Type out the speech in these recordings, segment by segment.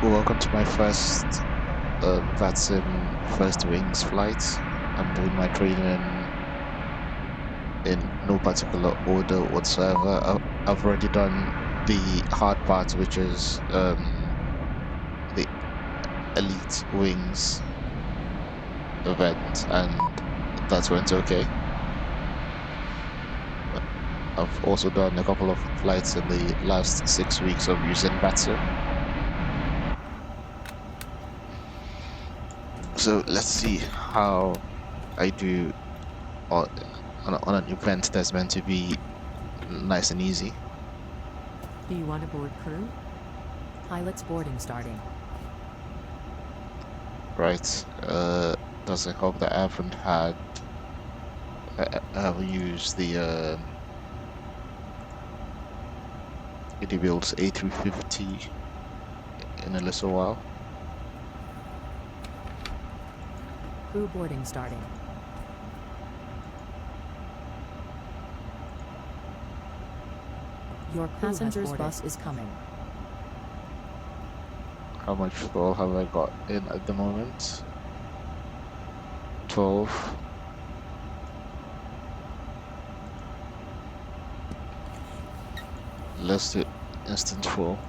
Welcome to my first VATSIM First Wings flight. I'm doing my training in no particular order whatsoever. I've already done the hard part, which is the Elite Wings event, and that went okay. I've also done a couple of flights in the last 6 weeks of using VATSIM. So let's see how I do on an event that's meant to be nice and easy. Do you want to board crew? Pilot's boarding starting. Right. Does it help that I haven't had I haven't used the Airbus A350 in a little while. Crew boarding starting. Your passenger's bus is coming. How much fuel have I got in at the moment? 12. Let's do instant full.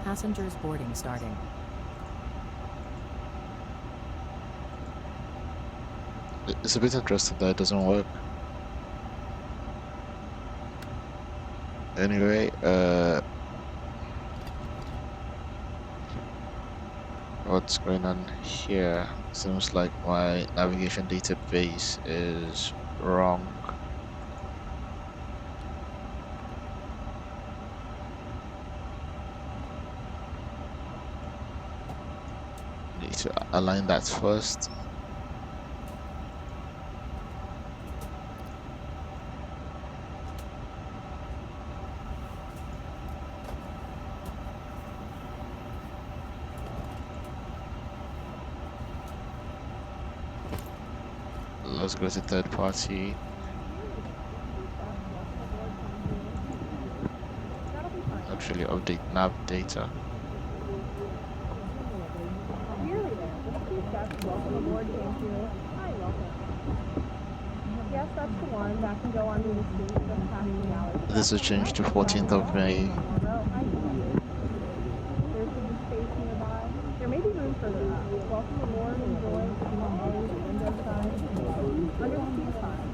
Passengers boarding starting. It's a bit interesting that it doesn't work. Anyway, what's going on here? Seems like my navigation database is wrong. Need to align that first. Let's go to third party. Actually update nav data. Welcome aboard, thank you. Hi, welcome. Yes, that's the one. That can go under the seat just past the galley. This will change to 14th of May. There should be space nearby. There may be room further up. Welcome aboard, enjoy. Always the window side. Under the seat side.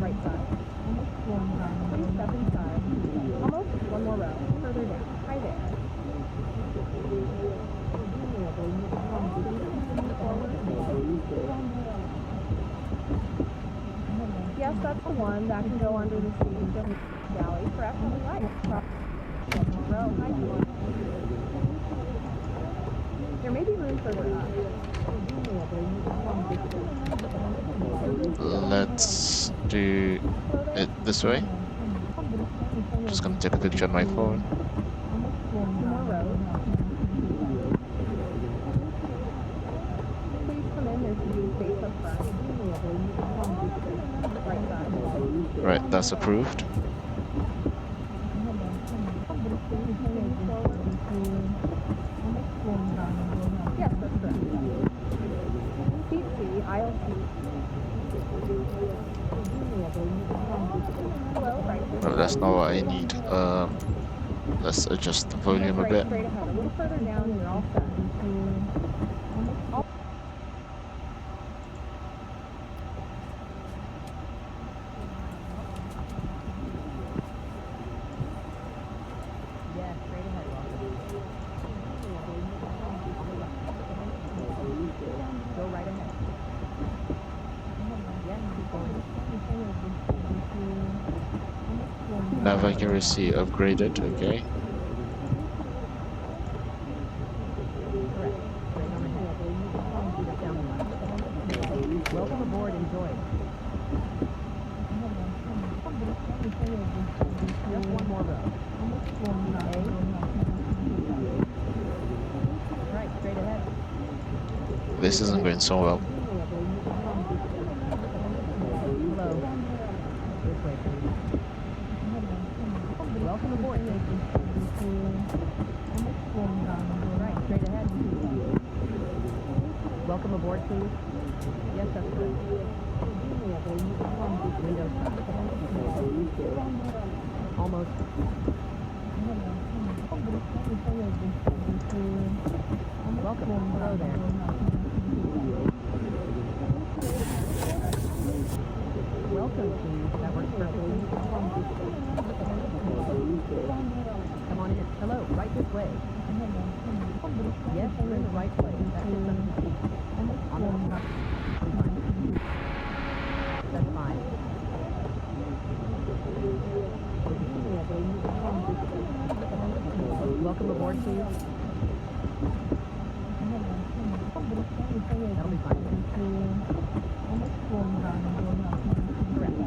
Right side. Please step inside. Almost one more row. Further down. Hi there. Yes, that's the one. That can go under the seat. Just galley. Correct. Right. Row. Hi, everyone. There may be room further up. Let's do it this way. Just gonna take a picture on my phone. More rows. Please come in. There should be space up front. Right side. Right, that's approved. Yes, that's correct. Seat C, aisle C. Hello, right. No, that's not what I need. Let's adjust the volume a Right, bit. straight ahead. A little further down, and you're all set. Yes, straight ahead, Go right ahead. Yes, keep going. Nav accuracy upgraded, okay. Correct. Straight on ahead. Just down the line. Welcome aboard, enjoy. this isn't going so well. Hello. This way, please. Welcome aboard. Right, straight ahead. Welcome aboard, please. Yes, that's correct. Windows side. Almost. Welcome. Hello there. Welcome, please. That works perfectly. Come on in. Hello, right this way. Yes, you're in the right place. That's just under the seat. On the left. That's fine. Welcome aboard, please. That'll be fine. Correct.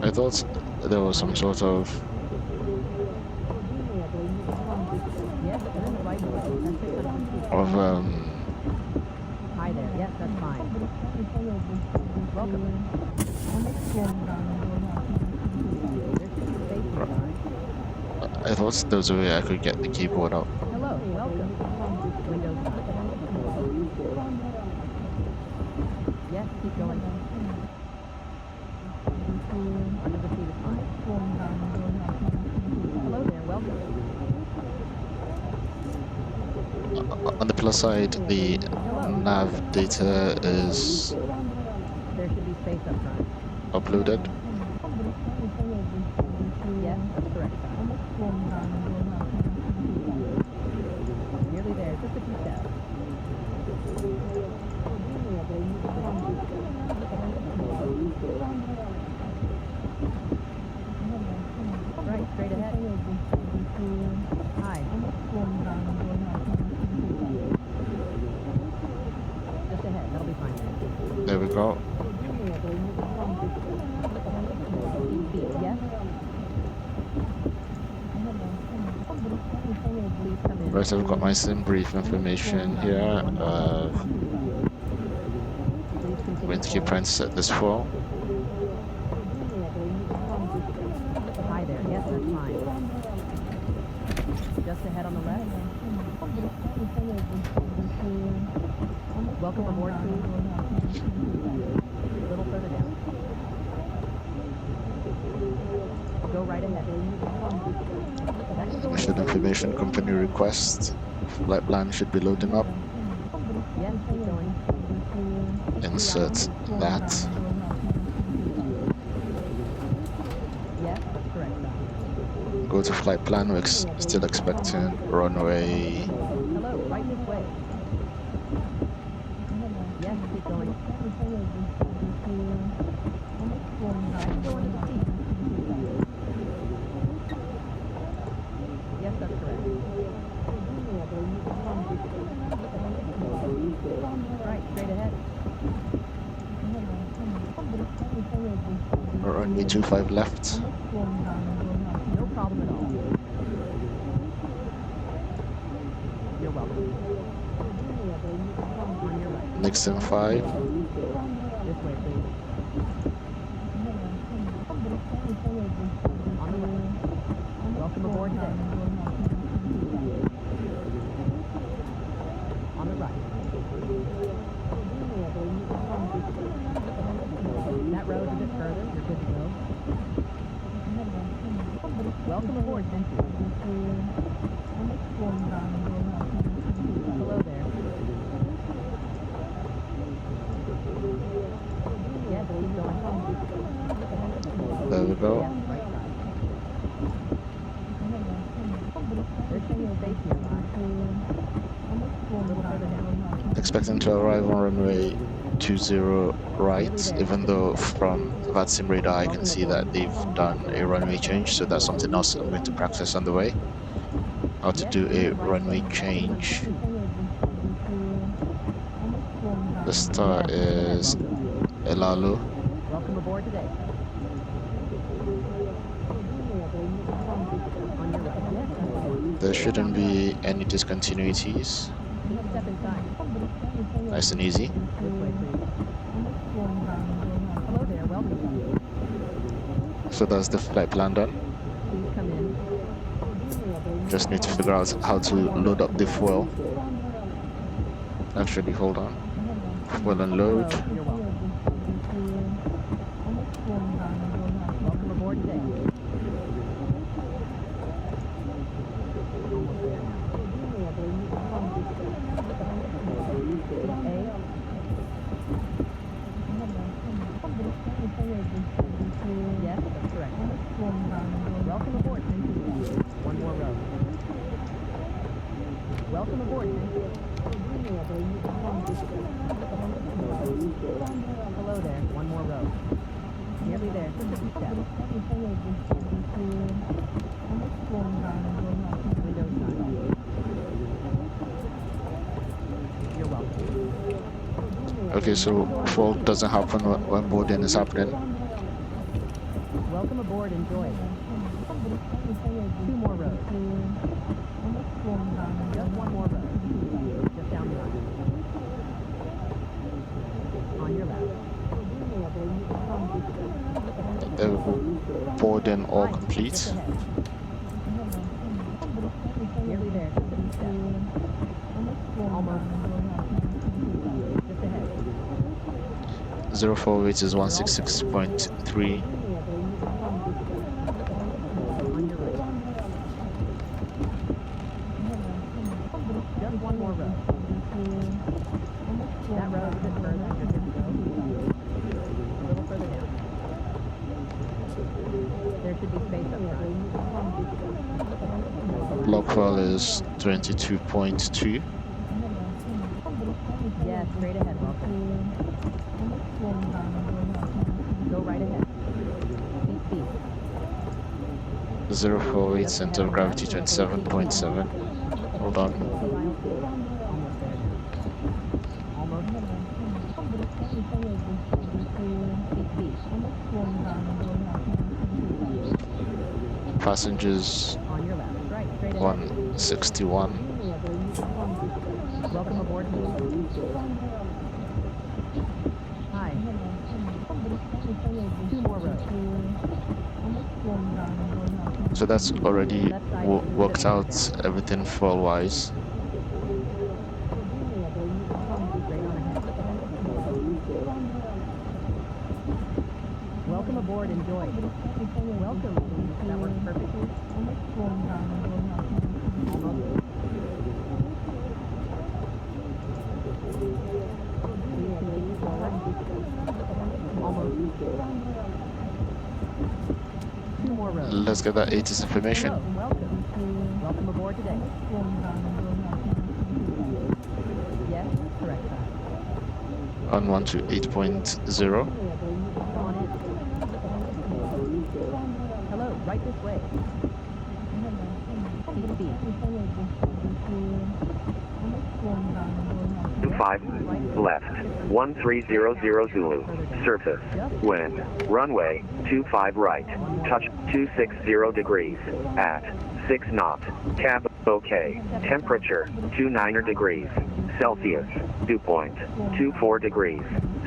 I thought there was some sort of Yes, you're in the right place. That's just under the seat. Hi there. Yes, that's fine. Welcome. There should be space nearby. I thought there was a way I could get the keyboard out. Hello, welcome. Windows side. Yes, keep going. Under the seat is fine. Hello there, welcome. On the plus side, the nav data is There should be space up front. uploaded. Yes, that's correct. Nearly there, just a few steps. Right, straight ahead. Hi. Just ahead, that'll be fine. There we go. Yes? Please come in. Right, I've got my sim brief information here. Please continue Going to keep forward. trying to set this for. Hi there. Yes, that's fine. Just ahead on the left. Welcome aboard, please. A little further down. Go right ahead. That should go Mission information company request. Flight plan should be loading up. Yes, keep going. Insert that. Yes, that's correct. Go to flight plan. We're still expecting runway. Hello, right this way. Yes, keep going. That should go under the seat. Yes, that's correct. Right, straight ahead. Runway 25 left. No problem at all. You're welcome. On your right. Nixon 5. This way, please. On the right. Welcome aboard today. On the right. That road's a bit further. You're good to go. Welcome aboard, thank you. Hello there. Yes, keep going. There we go. Yes, right side. There should be space nearby. A little further down. Expecting to arrive on runway 20 right, even though from VATSIM radar I can see that they've done a runway change, so that's something else I'm going to practice on the way. How to do a runway change. The star is Elalo. Welcome aboard today. On your right. Yes, There shouldn't be any discontinuities. please step inside. Nice and easy. This way, please. Hello there, welcome. So that's the flight plan done. Please come in. Just need to figure out how to load up the fuel. Actually, hold on. Fuel and load. Hello, you're welcome. Welcome aboard today. Almost there now. Yes, that's correct. Welcome aboard. Thank you. One more row. Welcome aboard. Thank you. Hello there. One more row. Nearly there. Just a few steps. Windows side. You're welcome. Okay, so fuel doesn't happen when boarding is happening. Welcome aboard. Enjoy. 2 more rows. Just 1 more row. Just down the line. On your left. Boarding all Right, complete. just ahead. Nearly there. Just a few steps. Almost. Just ahead. 04 weight is 166.3. On your right. Just 1 more row. That row is a bit further. You're good to go. A little further down. There should be space up front. Block fuel is 22.2. Yes, straight ahead. Welcome. Go right ahead. Keep speed. 04 weight center of gravity 27.7. Hold on. Almost there now. Almost. Keep speed. Passengers On your left. Right, straight ahead. 161. Welcome aboard. Hi. 2 more rows. So that's already worked out everything fuel wise. Straight on ahead. Welcome aboard. Enjoy. Welcome. That works perfectly. Almost. Please continue forward. Almost. 2 more rows. Let's get that ATIS information. Hello, welcome. Welcome aboard today. Yes, correct side. On 128.0. Come on in. Hello, right this way. Keep speed. 5 left 1300 Zulu surface wind runway 25 right touch 260 degrees at 6 knots cab okay temperature 29 degrees Celsius dew point 24 degrees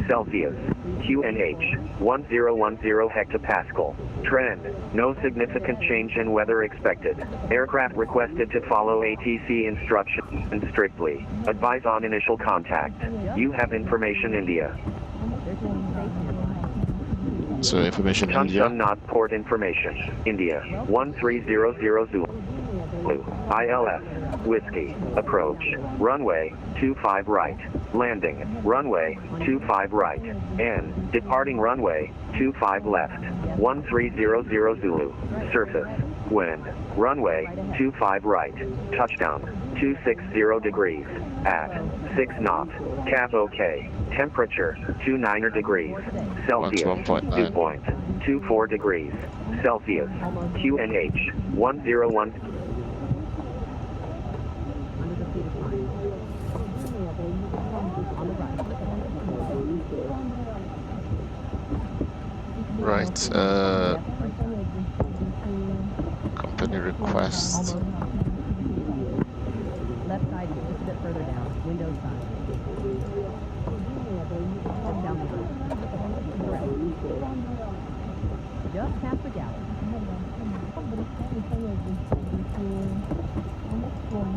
Celsius QNH 1010 hectopascal trend no significant change in weather expected aircraft requested to follow ATC instructions strictly advise on initial contact you have information India There should be space nearby. So information India. Tunshun not port information India 1300 Zulu ILS Whiskey approach runway 25 right landing runway 25 right and departing runway 25 left 1300 Zulu surface wind runway 25 right touchdown 260 degrees at 6 knots cab okay temperature 29 degrees Celsius 112.9. dew point 24 degrees Celsius QNH 101 Under the seat is fine. On the right. Right. Yes, right side. Company request. Almost. Left side, just a bit further down. Windows side. Just down the aisle. Correct. Just past the galley.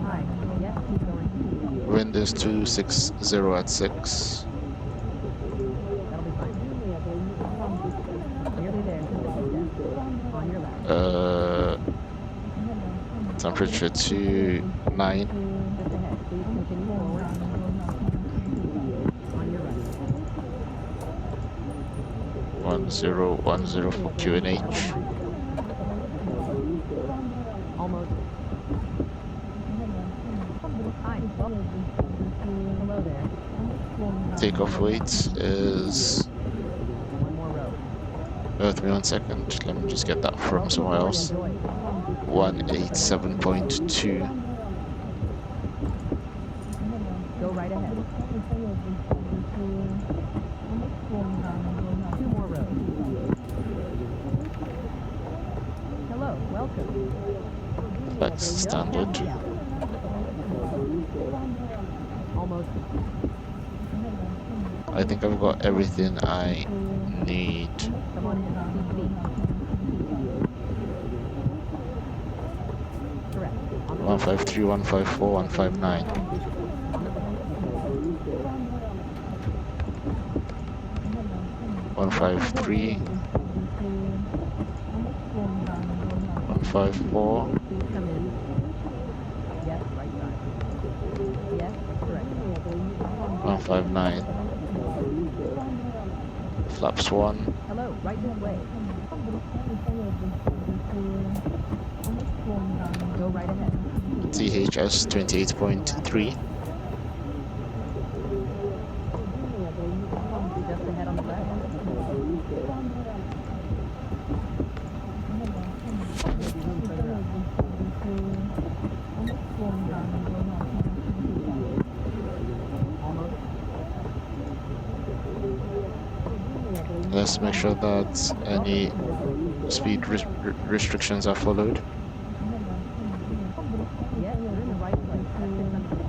Hi. Yes, keep going. Wind is 260 at 6. That'll be fine. Nearly there. Just a few steps. On your left. Temperature 29. Just ahead. Please continue forward. On your right. 1010 for QNH. Almost. Hi. Welcome. Hello there. Takeoff weight is. One more row. Give me 1 second. Let me just get that from somewhere else. Enjoy. 187.2. Go right ahead. 2 more rows. Hello. Welcome. That's Just standard. past the galley. Almost. I think I've got everything I need. Come on in. Seat B. Correct. On the 153, 154, 159. 153, 154, Please come in. Yes, right side. Yes, correct. 159. Flaps 1. Hello, right this way. Go right ahead. THS 28.3. Just ahead on the left. Maybe room further up. Almost. Let's make sure that any speed restrictions are followed. Yes, you're in the right place. That's 600 feet.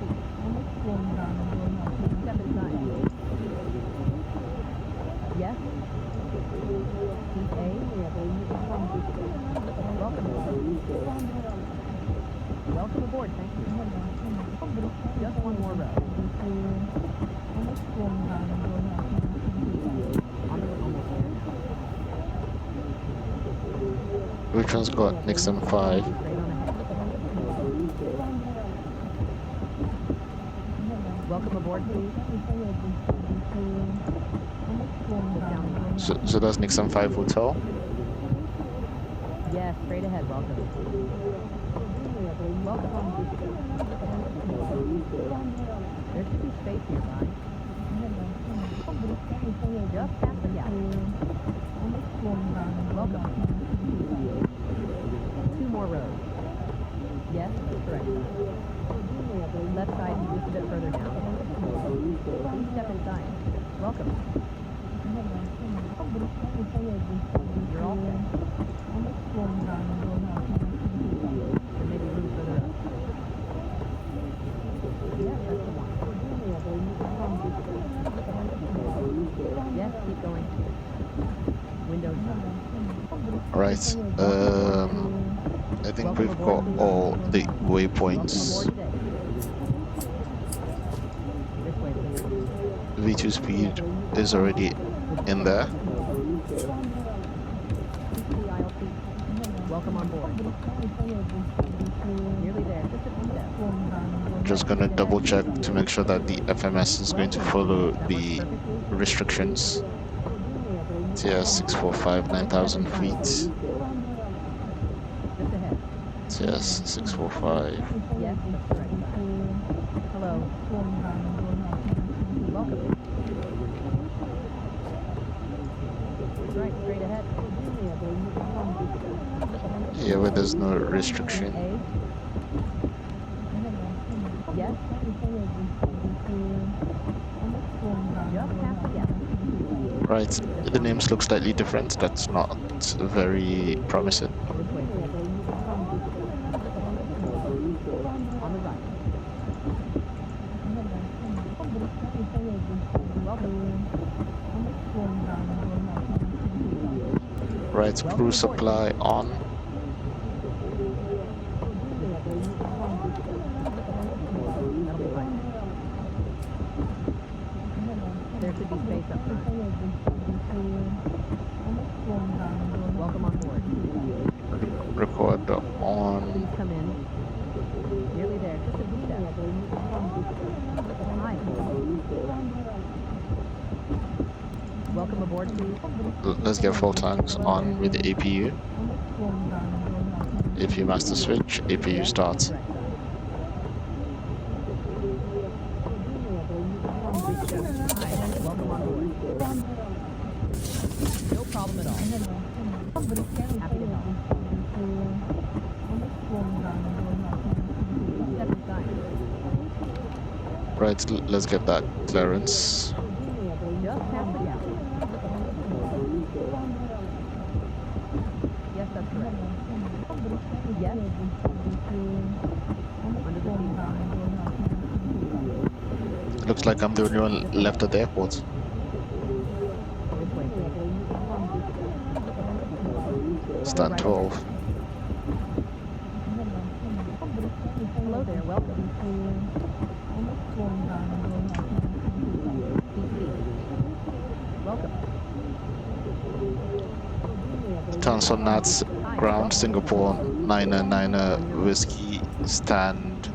Step inside. Yes. Seat A. Welcome. Welcome aboard, thank you. Just one more row. On the almost there. Which one's got Nixon 5? Straight on ahead. Welcome aboard, please. Just down the aisle. So that's Nixon 5 hotel. Yes, straight ahead, welcome. Welcome. There should be space nearby. Just past the galley. Welcome. 2 more rows. Yes, correct. Left side, just a bit further down. Please step inside. Welcome. You're all set. There may be room further up. Yes, that's the one. Yes, keep going. Windows down. Right. I think we've got all the waypoints. Welcome aboard today. This way, please. V2 speed is already in there. Welcome on board. Nearly there, just a few steps. Just gonna double check to make sure that the FMS is going to follow the restrictions. TS 645, 9,000 feet. Just ahead. TS 645. Yes, that's the right side. Hello. Welcome. Right, straight ahead. Here where there's no restriction. A. Yes. Just past the gap. Right, the names look slightly different. That's not very promising. This way, please. On the right. Welcome. Right, crew supply on. That'll be fine. There should be space up front. Welcome on board. Recorder on. Please come in. Nearly there. Just a few steps. Hi. Welcome aboard, please. Let's get full tanks on with the APU. APU master switch, APU starts. Hi. Welcome on board. No problem at all. Happy to help. Step inside. Right, let's get that clearance. Just past the gap. Yes, that's correct. Yes. Under the seat sign. Looks like I'm the only one left at the airport. This way, please. Stand 12. Hello there, welcome. Welcome. Cancel Nats ground Singapore 900 Whiskey stand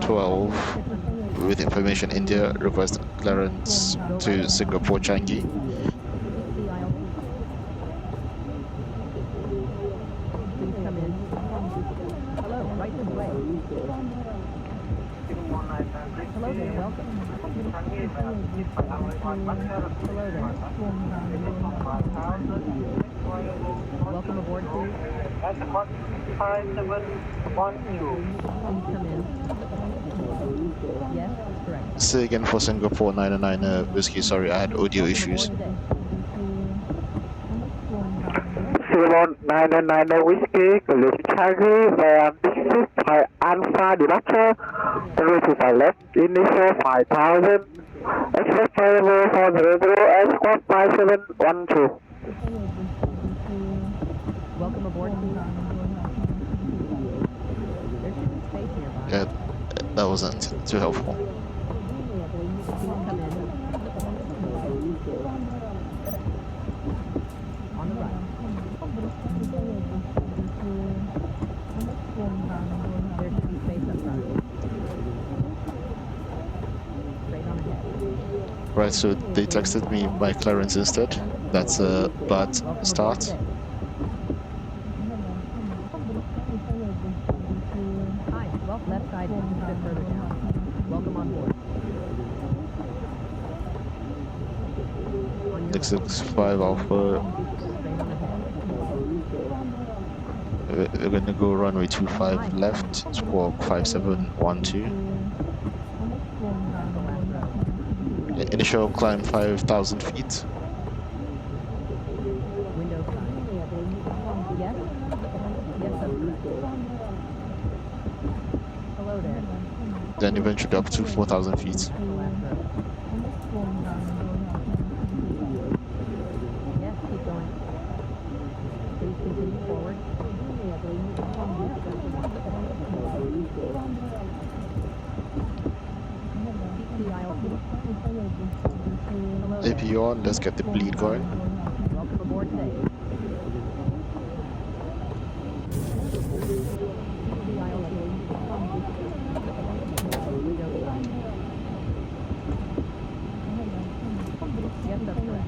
12 with information India request clearance to Singapore Changi. Please come in. Hello, right this way. Hello there, welcome. Hello there. Welcome aboard, please. Please come in. Yes, that's correct. Say again for Singapore 900 Whiskey. Sorry, I had audio issues. Singapore 900 Whiskey, Collision Changi, this is by Alpha Departure, the left initial 5000, express available for 00 escort 5712. Welcome aboard, please. There should be space nearby. Yeah, that wasn't too helpful. Please come in. On the right. There should be space up front. Straight on ahead. Right, so they texted me my clearance instead. That's a bad start. Hi, well, left side just a bit further down. Welcome on board. On your right. 665 Alpha. Straight on ahead. We're going to go runway 25 left, squawk 5712. Initial climb 5,000 feet. Window side. Yes? Yes, that's correct. Hello there. Then eventually up to 4,000 feet. The last row. Yes, keep going. Please continue forward. Keep the aisle seat. Hello there. APU on, let's get the bleed going. Welcome aboard today. The aisle seat. Window side. Yes, that's correct.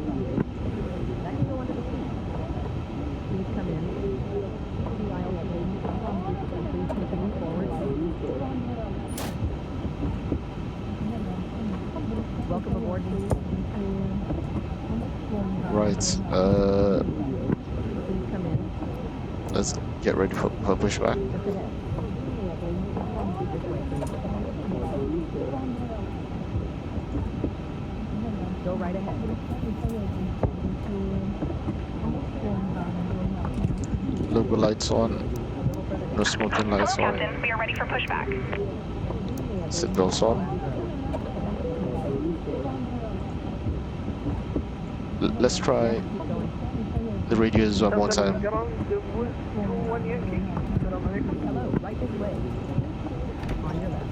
That can go under the seat. Please come in. The aisle seat. Please continue forward. Welcome aboard, please. Right, Please come in. let's get ready for pushback. Just ahead. This way, please. Go right ahead. Logo lights on, A little further no down. smoking lights Hello, on. Captain. We are ready for pushback. Seatbelts on. Let's try the radios one more time. Ground, Wolf 21 Yankee. Assalamu alaikum. Hello, right this way. On your left.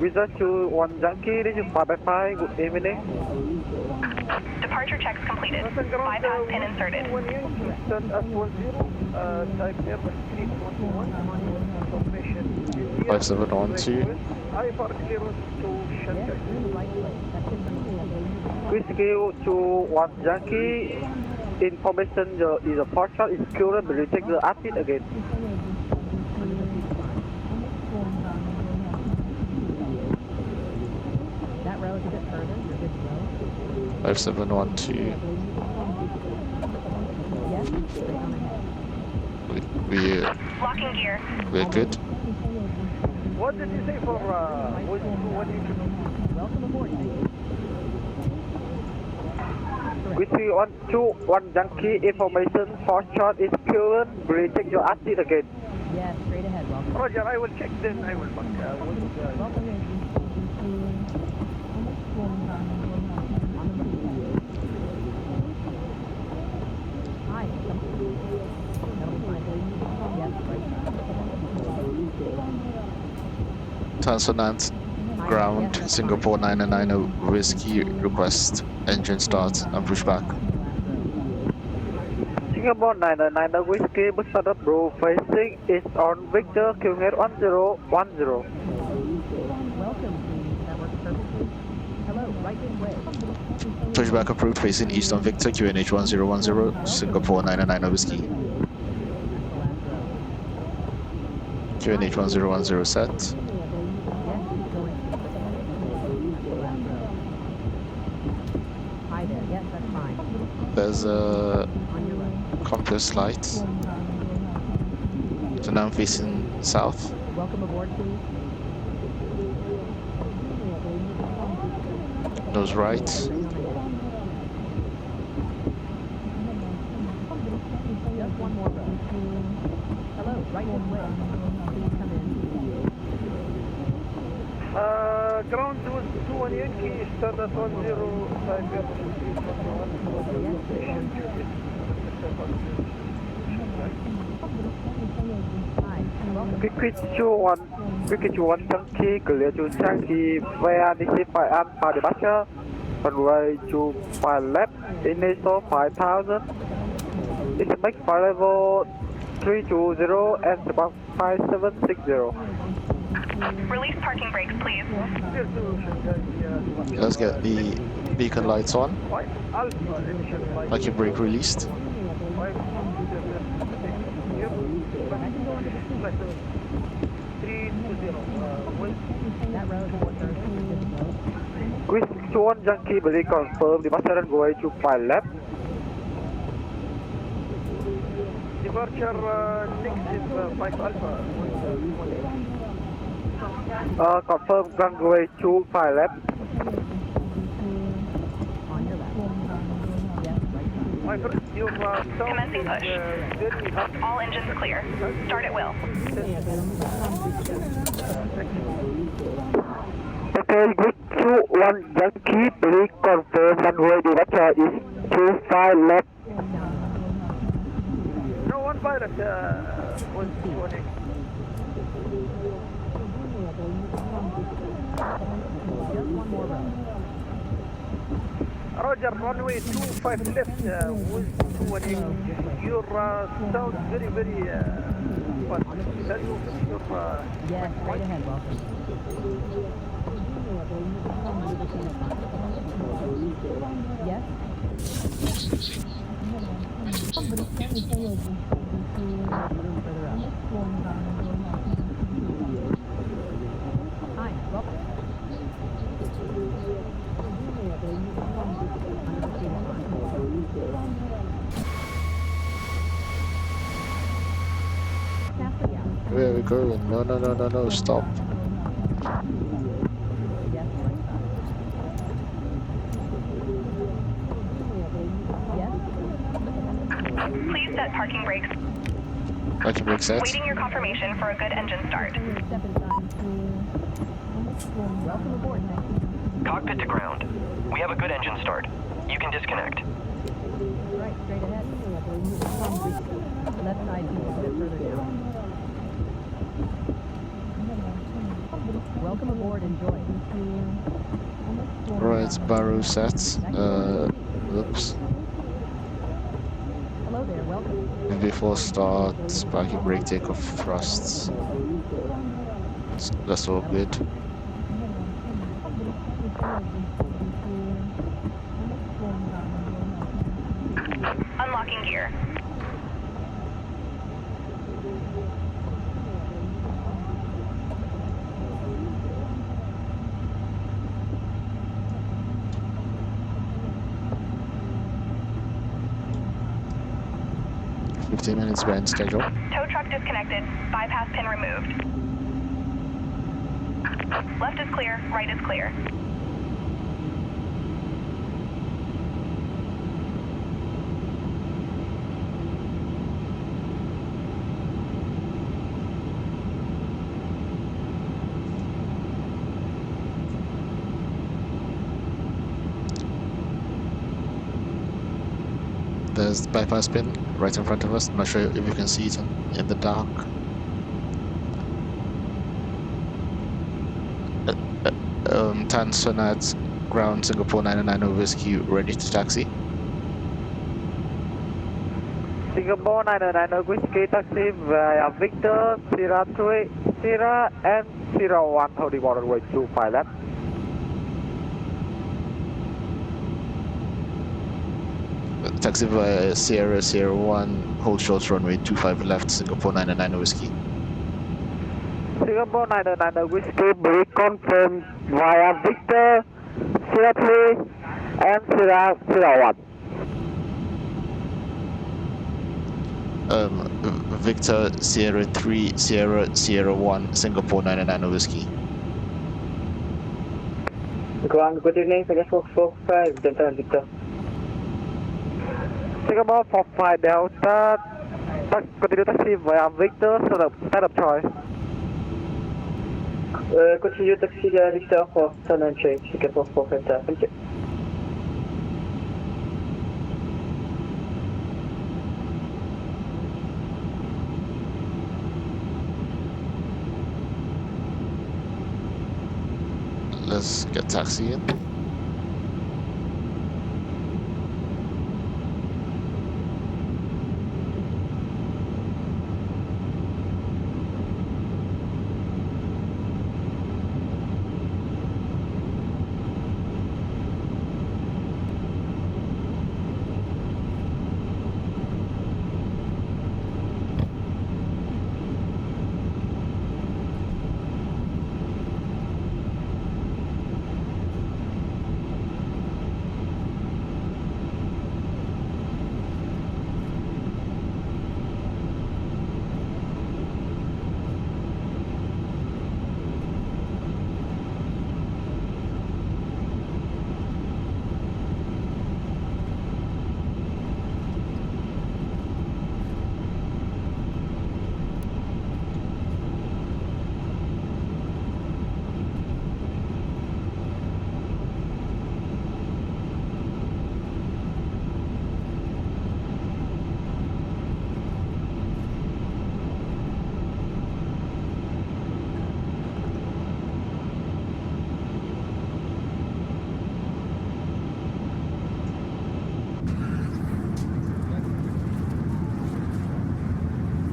Visa 21 Yankee, this is 555, good evening. Departure checks completed. Ground, Bypass pin inserted. 21 Yankee, stand as 10, type Airbus A350-900, confirmation. 5712. I for clearance to Yes, Shanghai. you're in the right place. That's it from the Whiskey 21 Yankee, information is a partial is current, will you check the update again? That row is a bit further. You're good to go. 5712. Yes, straight on ahead. Locking gear. We're good. What did you say for Wolf 21 Yankee? Welcome aboard, thank you. Whiskey 121 Yankee, information partial is current, will you check your update again? Yes, straight ahead. Welcome. Roger, I will check then, I will back. Welcome in. Hi. That'll be fine. Yes, right. Consonant ground, Singapore 990 whiskey, request engine start and push back. Singapore 990 Whiskey, Busan Blue facing is on Victor QNet 1010. Welcome, please. That works perfectly. Hello, right this way. Pushback approved facing east on Victor, QNH 1010, Singapore 990 whiskey. QNH 1010 set. Yes, keep going. Hi there. Yes, that's fine. There's a On your right. compass light. So now I'm facing south. Welcome aboard, please. Nose right. Straight on ahead. Just one more row. Hello, right this way. Please come in. Ground was 21 Yankee, stand at 105 Hi, welcome. Cricket 21 Yankee, clear to Changi, via DC5 Alpha departure, runway 25 left, initial 5000, it's make flight level 320 and about 5760. Release parking brakes, please. Let's get the beacon lights on. Vacuum brake released. That row is on Thursday. Quiz 21 Yankee, believe confirm, departure runway 25 left. Departure next is 5 Alpha. Confirm runway 25 left. On your left. Yes, right. My friend, your sound Commencing is push. very hard. All engines clear. Start at will. Okay, Quiz 21 Yankee, believe confirm runway departure is 25 left. No one pilot was warning. Just one more row. Roger, runway 25 left was warning. Your sound very, very fast. Can you fix your Yes, straight ahead. Welcome. Yes. Further up. Hi, welcome. Where are we going? No, no, no, no, no, stop. Yes, right side. Yes. Please set parking brakes. Vacuum brake set. Waiting your confirmation for a good engine start. Step inside. Welcome aboard, thank you. Cockpit to ground. We have a good engine start. You can disconnect. Right, straight ahead. Left side just a bit further down. Welcome aboard, enjoy. Right, barrel set. Oops. Hello there, welcome. Before start, parking brake, takeoff thrusts. That's all good. Unlocking gear. Fifteen minutes behind schedule. Tow truck disconnected. Bypass pin removed. Left is clear, right is clear. There's the bypass pin right in front of us. I'm not sure if you can see it in the dark. Tan Sonat, ground Singapore 900 Whiskey, ready to taxi. Singapore 900 Whiskey taxi via Victor, Sierra 3, Sierra and Sierra 1, holding runway 25 left. Taxi via Sierra 1, hold short runway 25 left, Singapore 900 Whiskey. Singapore 900 Whiskey, reconfirm via Victor, Sierra 3 and Sierra 1. Victor, Sierra 3, Sierra 1, Singapore 900 Whiskey. Ground, good evening, Singapore 45, Delta Victor. Singapore 45 Delta, continue taxi via Victor, start up choice. Continue taxi via Victor for turn and change, Singapore 45 Delta, thank you. Let's get taxi in.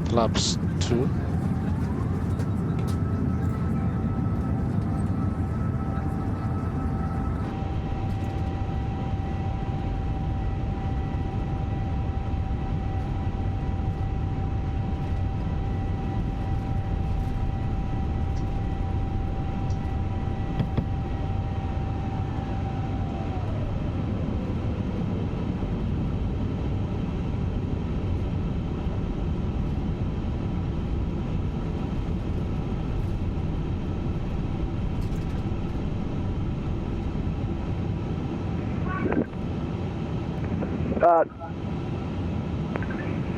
Flaps 2.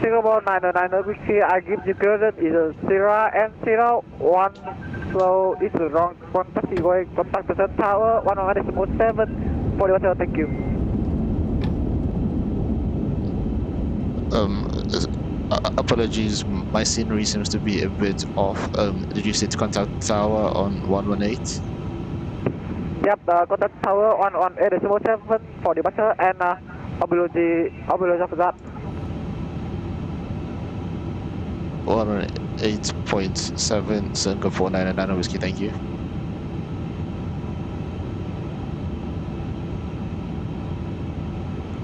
Singapore 900 Whiskey, I give you credit is a Sierra and Sierra 1, so it's the wrong one taxi going contact the tower, 117, 41, thank you. Apologies, my scenery seems to be a bit off. Did you say to contact tower on 118? Yep, contact tower on 8.7 for departure and apology of that. 108.7 Singapore 900 whiskey, thank you.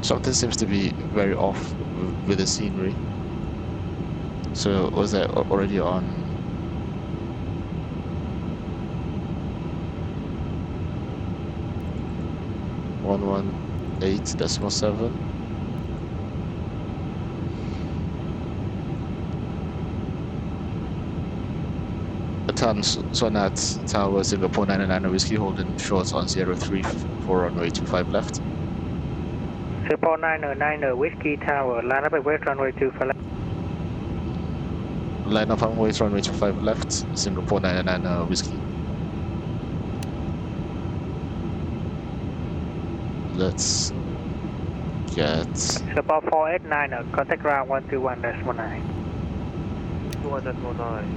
Something seems to be very off with the scenery. So was that already on? One 8.7. Tan Sonat Tower Singapore 900 whiskey holding short on 034 runway 25 left. Singapore 900 Whiskey Tower, line up at west runway 25 left. Line up and wait runway 25 left, Singapore 900 whiskey. Let's get Singapore 489, contact ground 121-19. 219, 489.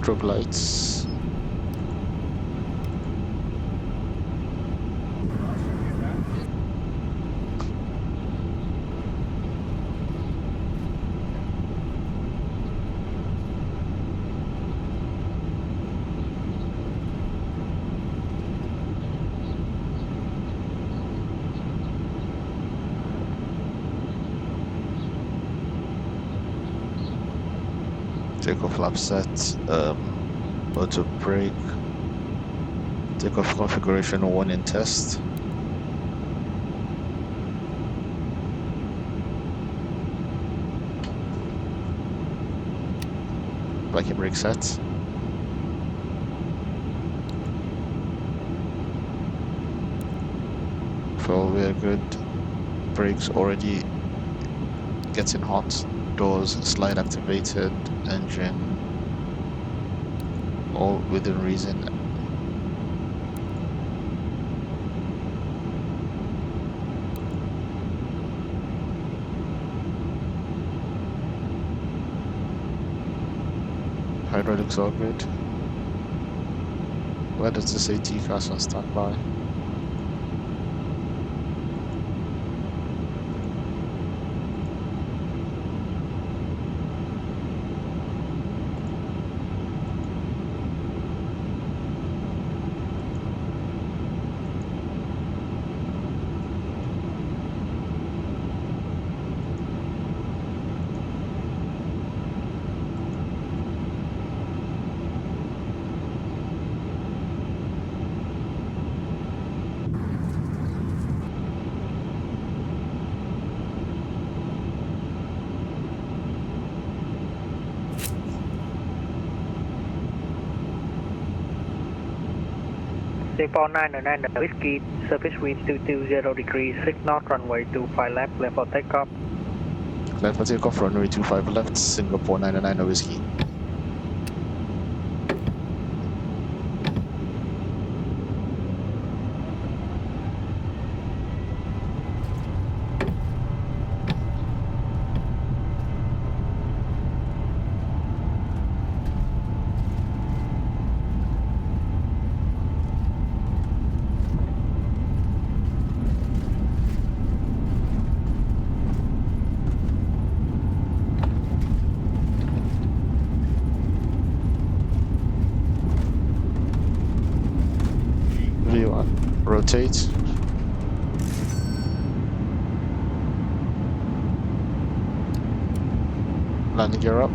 strobe lights. Takeoff lap set, auto brake, takeoff configuration 1 in test. Vacuum brake set. Fuel we're good. Brakes already getting hot. Doors slide activated. Engine all within reason. Hydraulics all good. Where does this say TCAS on standby? Singapore 909 Whiskey, surface wind 220 degrees, 6 knot, runway 25 left, left for takeoff. Left for takeoff, runway 25 left, Singapore 909 whiskey. V1, rotate. Landing gear up.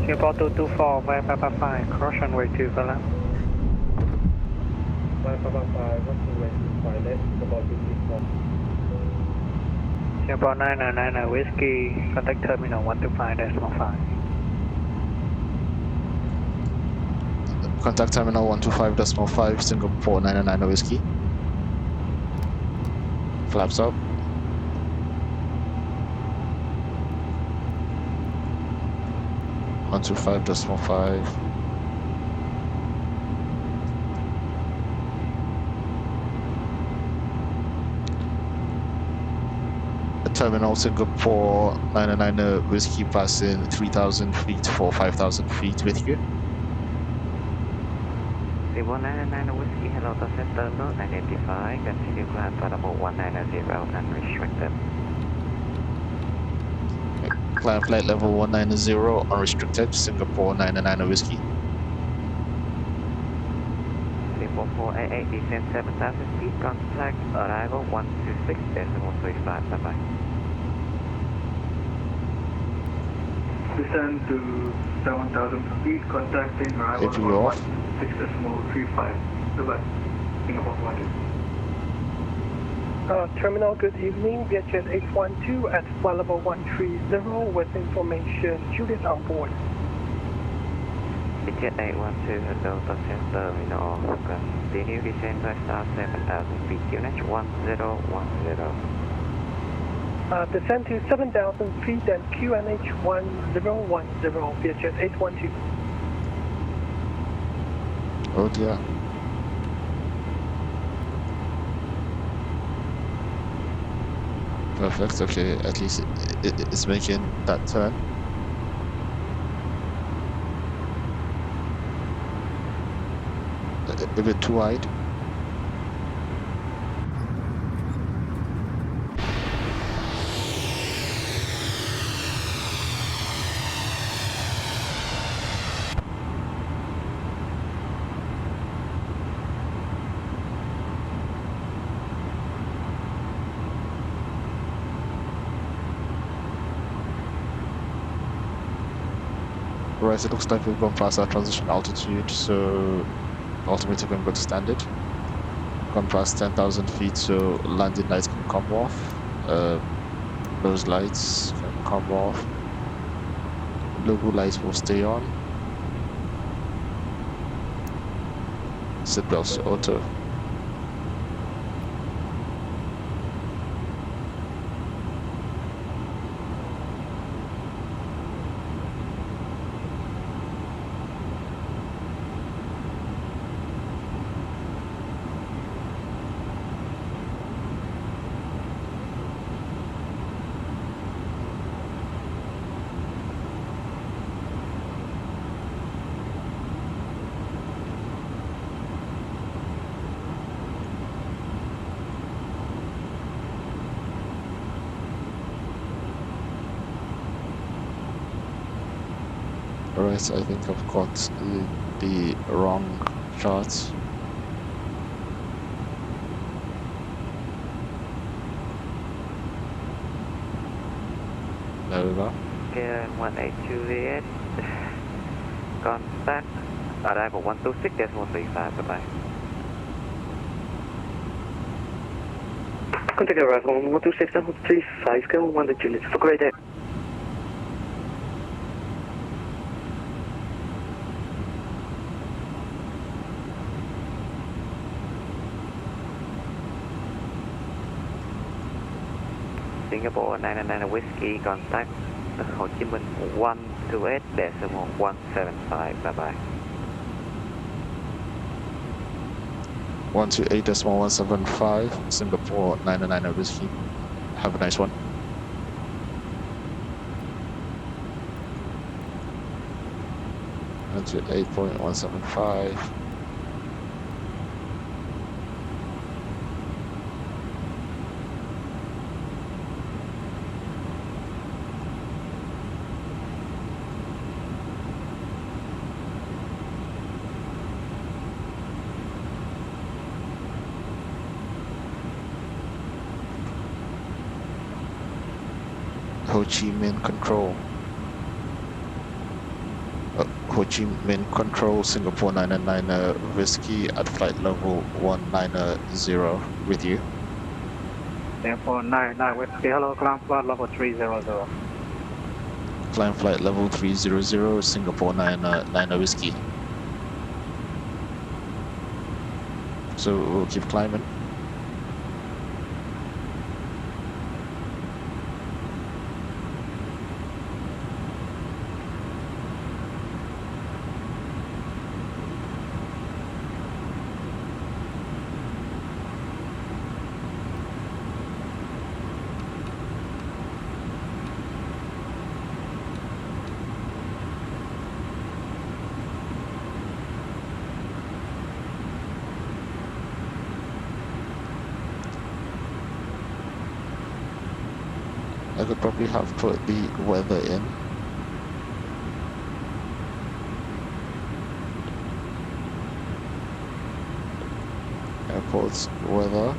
Singapore 224, 5555, cross runway 25 left. 5555, what's the way to find it? About 264. Singapore 909 Whiskey, contact terminal 125.5. Contact terminal 125.5 Singapore 900 Whiskey. Flaps up. One 5.5. Terminal Singapore 900 Whiskey passing 3,000 feet for 5,000 feet with you. Singapore 900 Whiskey, hello to center, note identify, continue climb for level 190 unrestricted. Climb flight level 190 unrestricted, Singapore 900 Whiskey. Singapore 488, descend 7,000 feet, contact arrival 126.35, bye-bye. Descend to 7,000 feet, contacting arrival If you off. 126.35. Goodbye. Singapore 400. Terminal, good evening. VHS 812 at flight level 130 with information. Juliet on board. VHS 812, hello to center, terminal, continue descend by star 7,000 feet, QNH 1010. Descend to 7,000 feet and QNH 1010, VHS 812. Oh dear. Perfect, okay, at least it's making that turn. A bit too wide. Right, it looks like we've gone past our transition altitude, so ultimately we're going to go to standard. Gone past 10,000 feet, so landing lights can come off. Those lights can come off. Logo lights will stay on. Seatbelts auto. Alright, I think I've got the wrong charts. There we go. Okay, 18 Juliet. Contact arrival 126.35, bye-bye. Contact arrival 126.35, go 1 Juliet. Have a great day. Singapore 900 Whiskey, contact Ho Chi Minh 128.175, bye-bye. 128.175, Singapore 900 Whiskey. Have a nice one. To 8.175. Ho Chi Minh Control. Ho Chi Minh Control, Singapore 900 Whiskey at flight level 190 with you. Singapore 99 Whiskey, hello, climb flight level 300. Climb flight level 300, Singapore 990 Whiskey. so we'll keep climbing. I could probably have put the weather in. Airport's weather.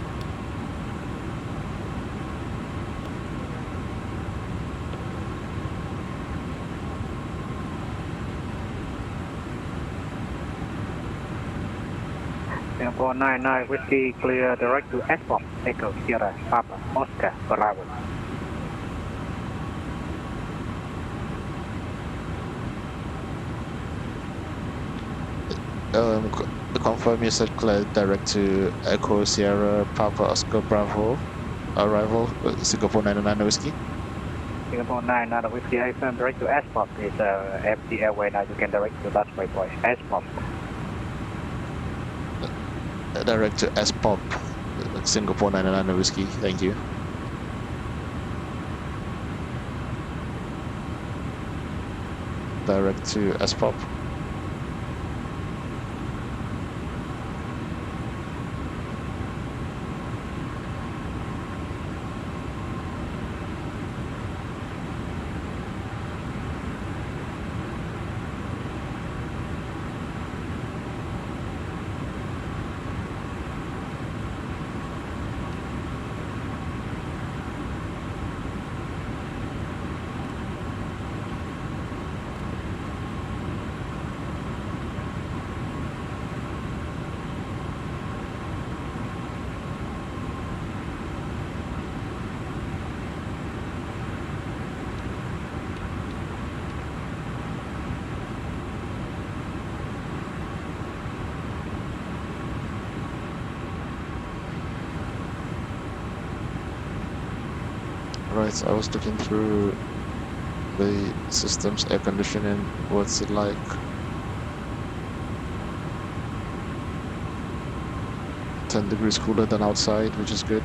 Singapore 99 Whiskey clear direct to Airport Echo Sierra Papa Oscar Bravo. Confirm you said clear direct to Echo Sierra Papa Oscar Bravo. Arrival Singapore 99 Whiskey. Singapore 99 Whiskey FM direct to Airport is empty airway now. You can direct to that waypoint Airport. Direct to S-Pop Singapore 99 Whiskey. Thank you. Direct to S-Pop. Right, I was looking through the system's air conditioning. What's it like? "10 degrees cooler than outside, which is good.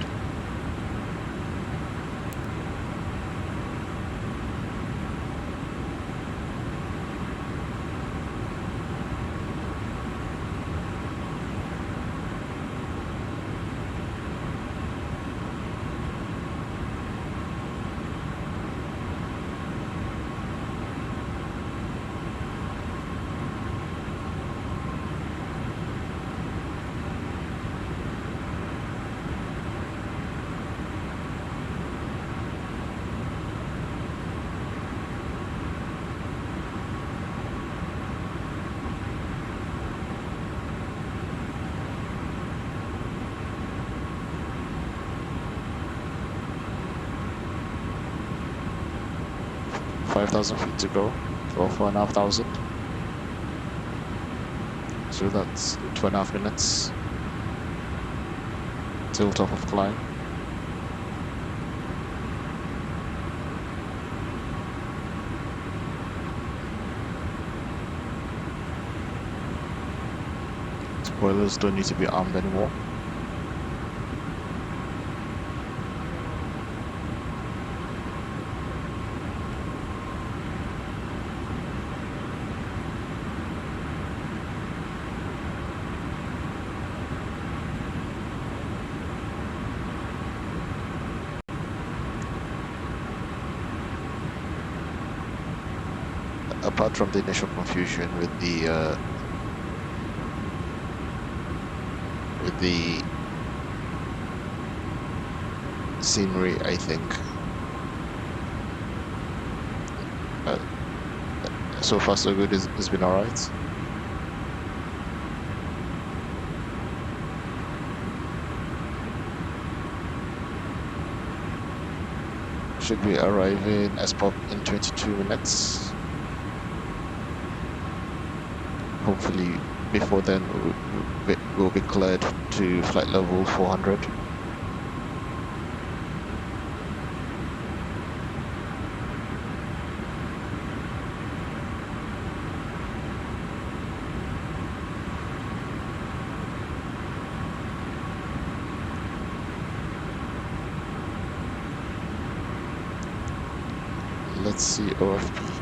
"5,000 feet to go, or 4,500. So that's 2.5 minutes till top of climb. Spoilers don't need to be armed anymore. Apart from the initial confusion with the scenery, I think so far so good. It's been alright. Should be arriving S-Pop in 22 minutes. Hopefully before then, we'll be cleared to flight level 400. Let's see OFP.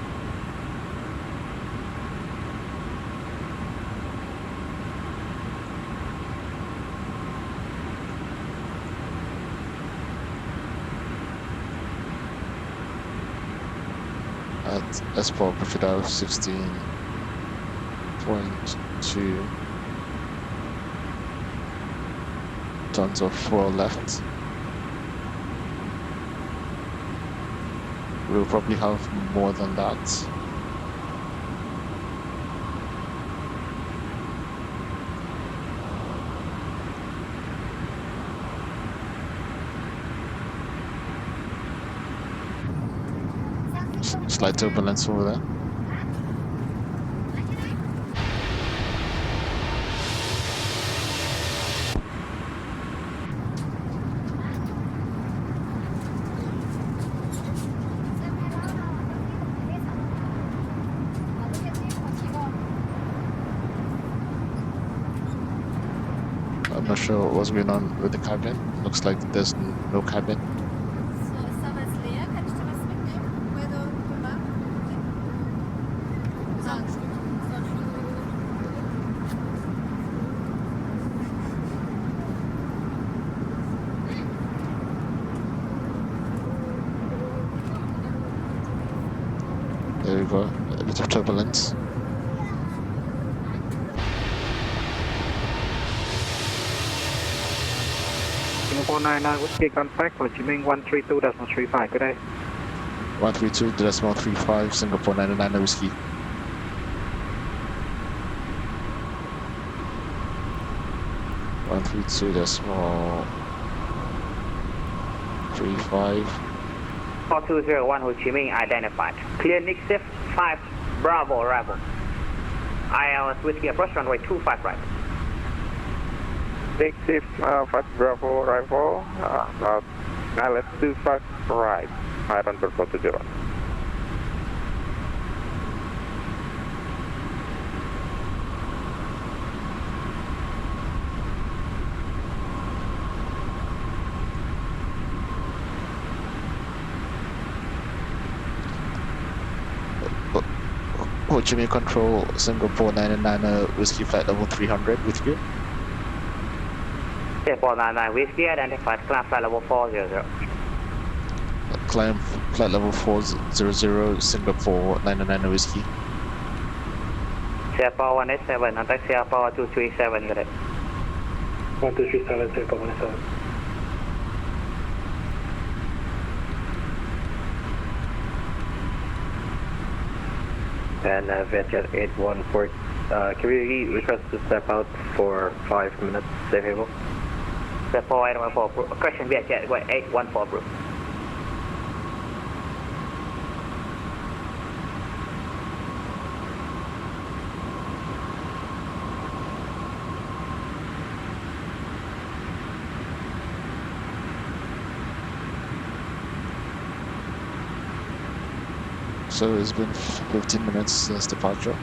At S-Port Buffet out 16.2 tons of fuel left. We'll probably have more than that. Slight turbulence over there. I'm not sure what's going on with the cabin. Looks like there's no cabin. There we go, a bit of turbulence. Singapore 99 Whiskey contact, Ho Chi Minh 132.35, good day. 132.35, Singapore 99 Whiskey. One three two decimal 35. 4201 Ho Chi Minh identified. Clear Nixif 5 Bravo arrival. ILS Whiskey approach runway 25 right. Nixif 5 Bravo arrival, let's do 5 right. I run per 40. Ho Chi Minh Control, Singapore 99 Whiskey flight level 300 with you. Singapore 99 Whiskey identified, climb flight level 400. Climb flight level 400, Singapore 99 Whiskey. Singapore 187, contact Singapore 237, good day. 1237, Singapore 187. And VTS 814, can we request to step out for 5 minutes, safe haven? Singapore 814, question VTS 814 approved. So it's been 15 minutes since departure.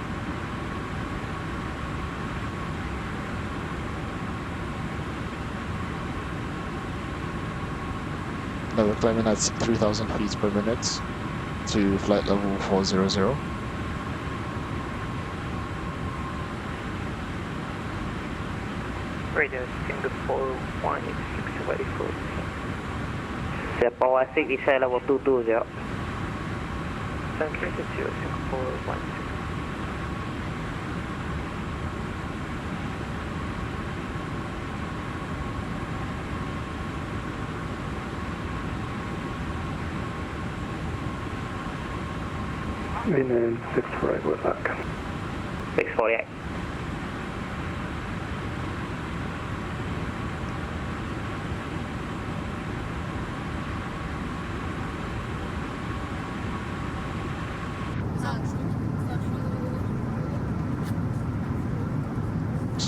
Now we're climbing at 3,000 feet per minute to flight level 400. Radio Singapore 186, very full. Singapore 160, level 220. Central to Singapore 16. And then 648, we're back. 648.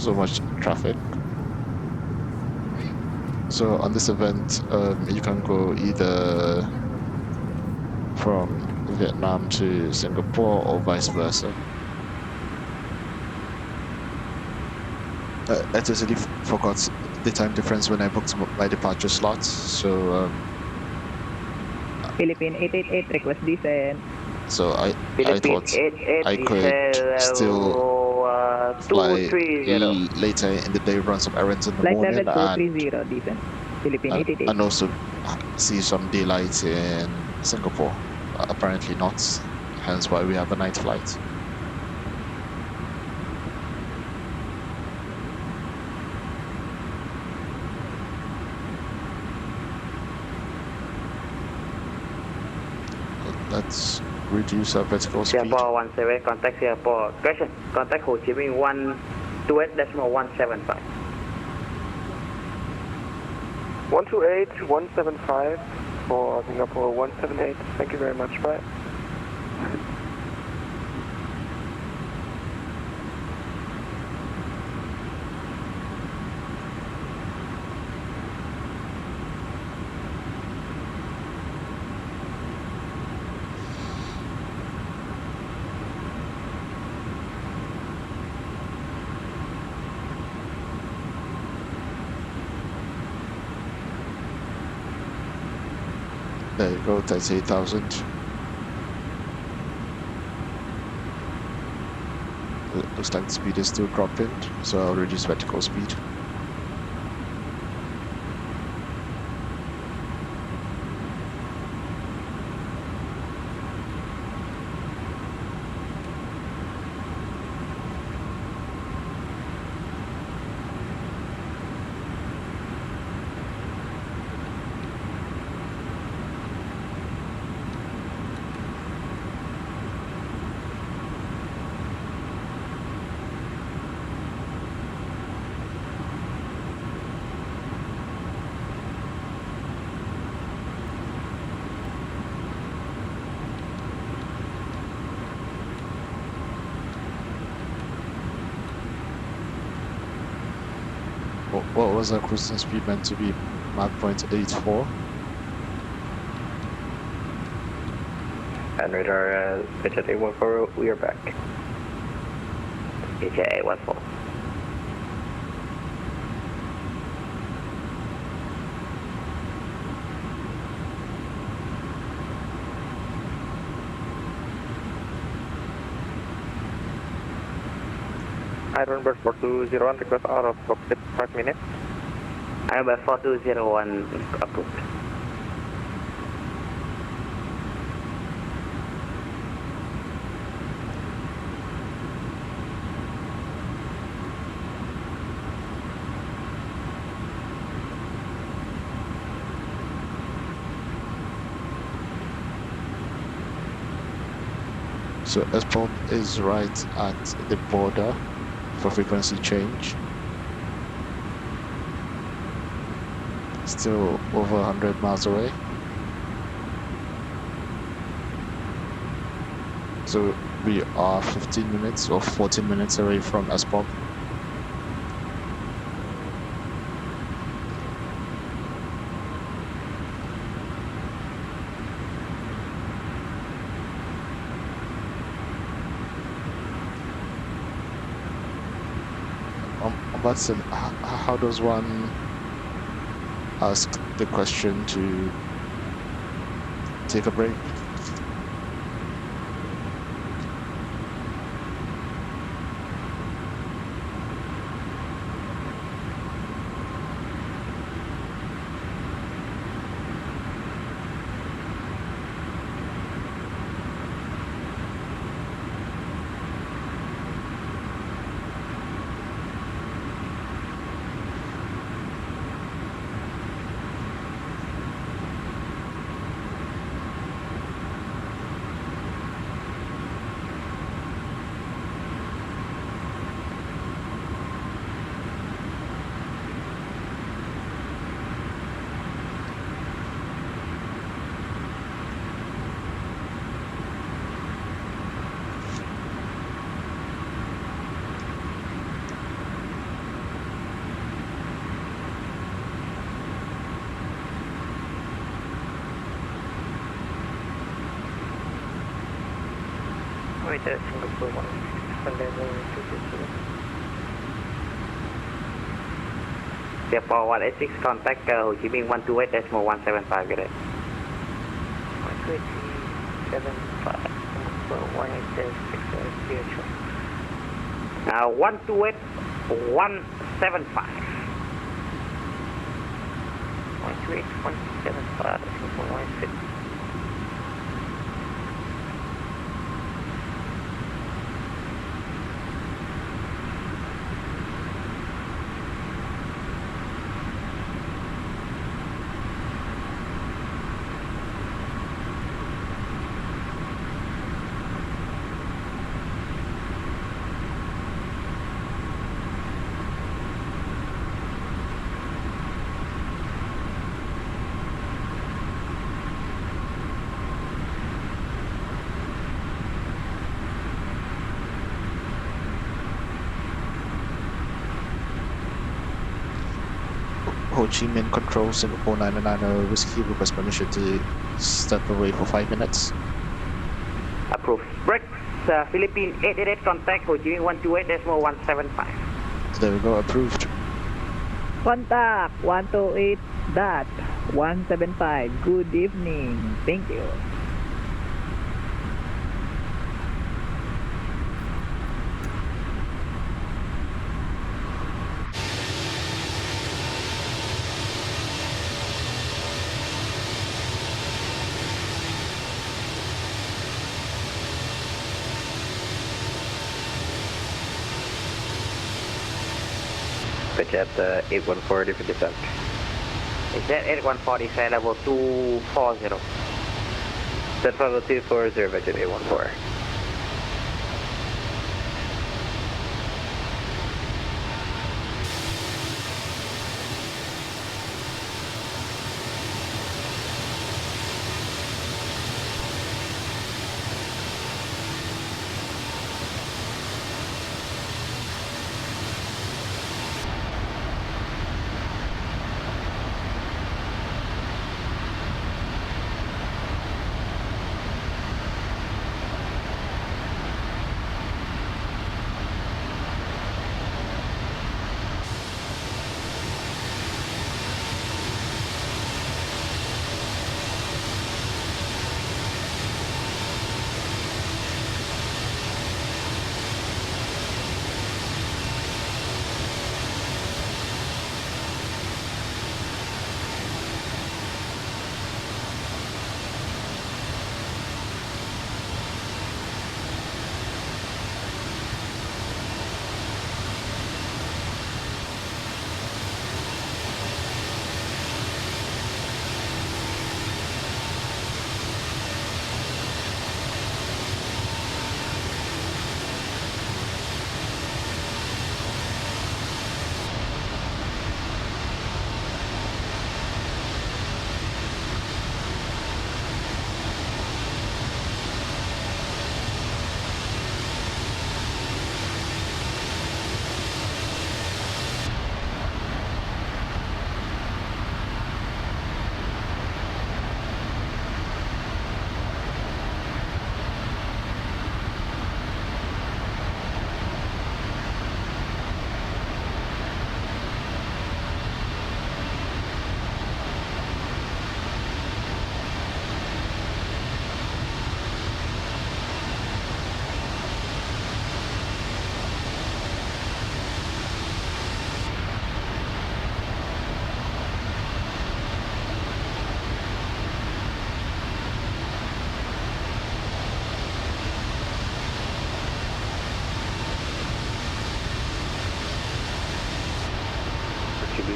so much traffic. So on this event, you can go either from Vietnam to Singapore or vice versa. I totally forgot the time difference when I booked my departure slots. So Philippine 888 request descent. so I Philippine thought 88 I could still fly 230. later in the day, run some errands in the Flight morning, level 230 descent. Philippine 888. and also see some daylight in Singapore. Apparently not, hence why we have a night flight. Let's reduce our vertical speed. Singapore 17, contact Singapore. Question, contact Ho Chi Minh 128.175. 128.175 for Singapore 178. Thank you very much. Bye. There you go, that's 8,000. Looks like the speed is still dropping, so I'll reduce vertical speed. What was our cruising speed meant to be? Mach 0.84. And radar HSA 14, we are back. HA 14. Ironbird 4201, request out of cockpit 5 minutes. Airbus 4201 approved. So SPOP is right at the border for frequency change. Still over 100 miles away. So we are 15 minutes or 14 minutes away from SPOP. Watson, how does one ask the question to take a break? Wait, Singapore 1, level 260. Singapore 186, contact Ho Chi Minh 128.175, get it. 128.75, Singapore 186, 128.175. 128.175, Singapore 186. Ho Chi Minh Control, Singapore 900 Whiskey, request permission to step away for 5 minutes. Approved. Breaks, Philippine 888, contact Ho Chi Minh 128.175. There we go, approved. Contact 128.175. Good evening. Thank you. Pitch at 814 if you descent. Is that 8140, say level 240. Set level 240, budget 814.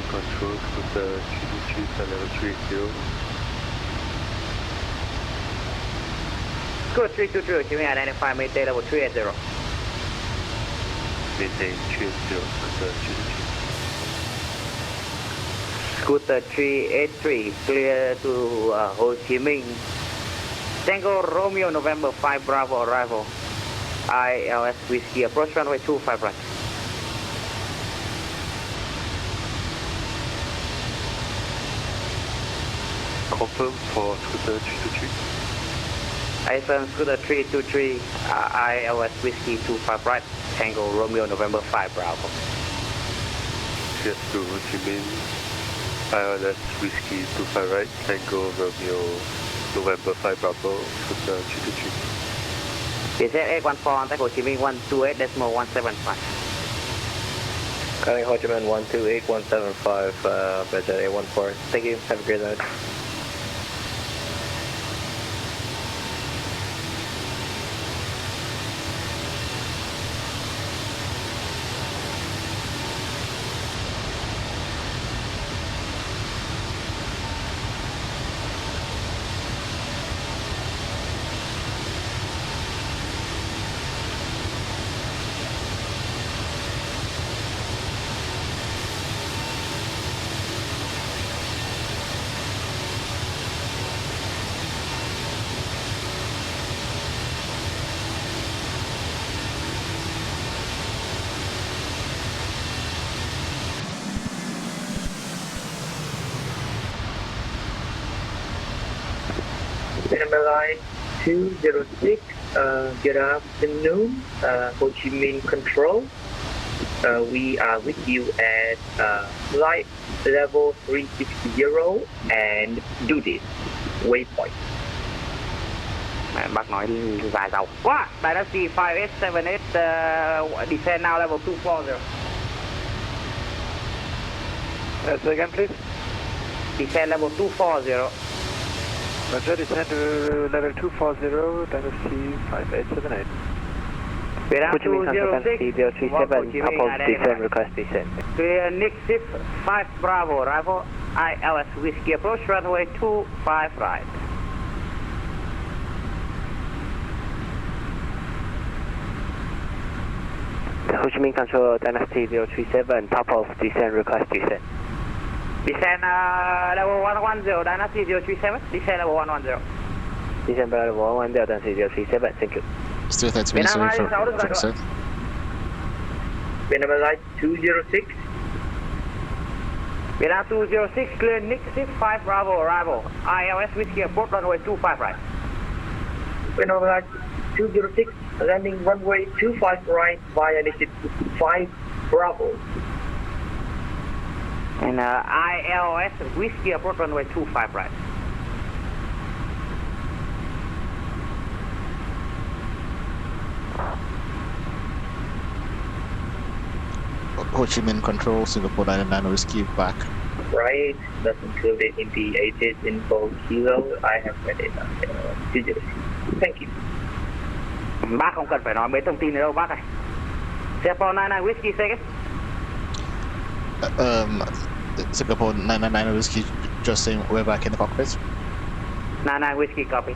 Control to the GDG level 30. Scoot 323, Ho Chi Minh identify Mayday level 380. Maintain 30 to the GDG. Scooter 383, clear to Ho Chi Minh. Tango Romeo November 5 Bravo arrival. ILS Whiskey, approach runway 25 right. Confirm for Scooter 323. iPhone Scooter 323, ILS Whiskey 25 right, Tango Romeo November 5 Bravo. Yes, to Ho Chi Minh, ILS Whiskey 25 right, Tango Romeo November 5 Bravo, Scooter 323. VZ 814, Tango Ho Chi Minh 128.175. Calling Ho Chi Minh 128.175, VZ 814. Thank you, have a great night. Number line 206, good afternoon, Ho Chi Minh Control. We are with you at flight level 360 and do this waypoint. Bác nói dài dòng quá. Dynasty 5878, descend now level 240. Say again, please. Descend level 240. Roger, descend to level 240, Dynasty 5878. Vietnam Ho Chi Minh Control 206, 037, Apple descend, request descend. Clear Nick 5 Bravo, arrival, ILS Whiskey approach, runway 25 right. Ho Chi Minh Control Dynasty 037, top of descend, request descend. Descend level 110, Dynasty 037, descend level 110. Descend level 110, Dynasty 037, thank you. Still 30 minutes away from set. Number line 206. Vietnam 206, clear Nick 5 Bravo, arrival, ILS Whiskey approach, runway 25 right. Number line 206, landing runway 25 right via Nick 5 Bravo. And ILS Whiskey approach, runway 25 right. Ho Chi Minh Control, Singapore 99 Whiskey back. Right, that's included in the 88 info kilo. I have read it. Thank you. Bác không cần phải nói mấy thông tin nữa đâu bác này. Singapore 99 Whiskey second. Singapore 999 Whiskey, just saying we're back in the cockpit. 99 Whiskey copy.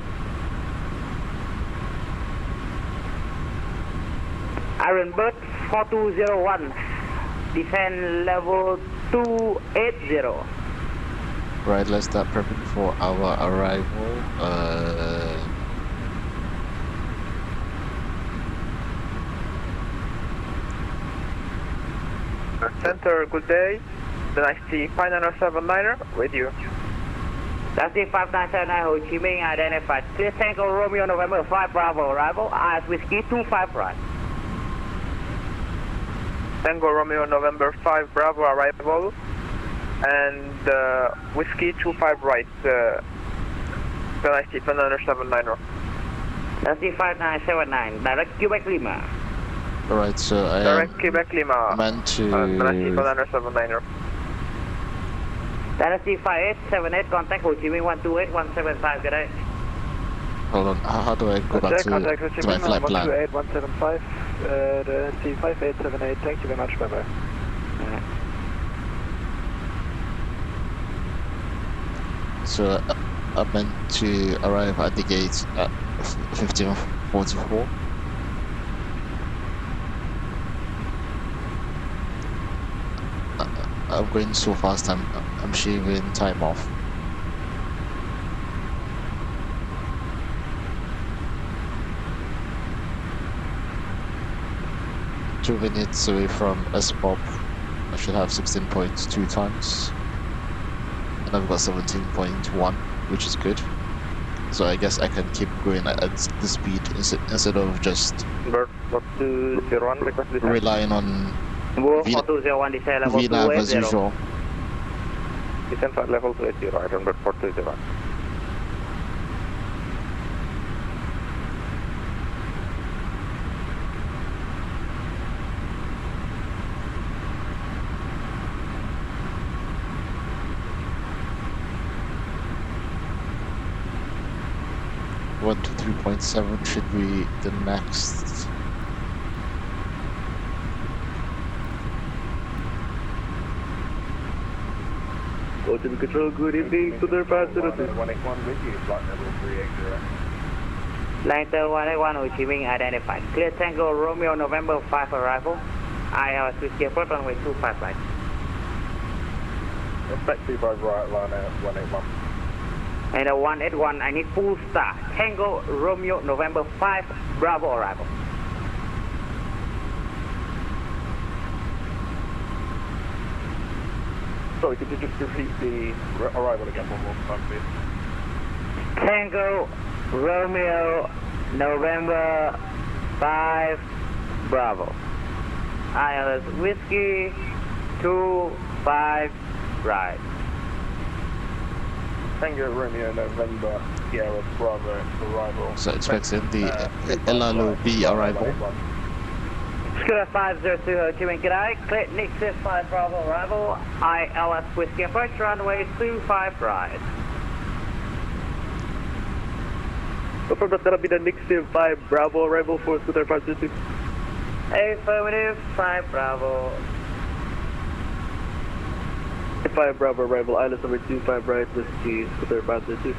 Iron Bird 4201, descend level 280. Right, let's start prepping for our arrival. Center, good day. Dynasty 5979er, with you. Dynasty 5979 Ho Chi Minh identified. Clear Tango Romeo November 5 Bravo, arrival, IS Whiskey 25 right. Tango Romeo November 5 Bravo arrival, and Whiskey 25 right, Dynasty 5979er. Dynasty 5979, direct Quebec Lima. Alright, so I Direct Quebec Lima, meant to... Dynasty 5979er. Dynasty 5878, contact Ho Chi Minh 128175, good day. Hold on, how do I go back to my flight plan? 128175, Dynasty 5878, thank you very much, bye bye. So I meant to arrive at the gate at 15:44. I'm going so fast, I'm shaving time off. Two minutes away from S-Pop. I should have 16.2 tons. And I've got 17.1, which is good. So I guess I can keep going at the speed instead of just Bird 4201, request descent. relying on Work 4201, descent level VNAV as 280. usual. Descent at level 280, I don't bird 4201. One to 3.7 should be the next. Ho Chi Minh Control, good evening to their passengers. 181 with you, flight level 380. Liner 181 Ho Chi Minh identified. Clear Tango Romeo November 5 arrival. ILS Whiskey approach runway 25 right. Respect 25 right, line out 181. And 181, I need full star. Tango Romeo November 5 Bravo arrival. Sorry, could you just repeat the arrival again one more time, please? Tango Romeo November 5 Bravo. ILS Whiskey 25 right. Tango Romeo November Sierra Bravo arrival. So expecting the LLOB arrival. Scooter 502 Ho Chi Minh, g'day. Clear Nixon 5 Bravo arrival. ILS Whiskey approach runway 25 right. Confirm that's gonna be the Nixon 5 Bravo arrival for Scooter 502. Affirmative 5 Bravo. 5 Bravo arrival, ILS number 25 right, Whiskey, Scooter 502.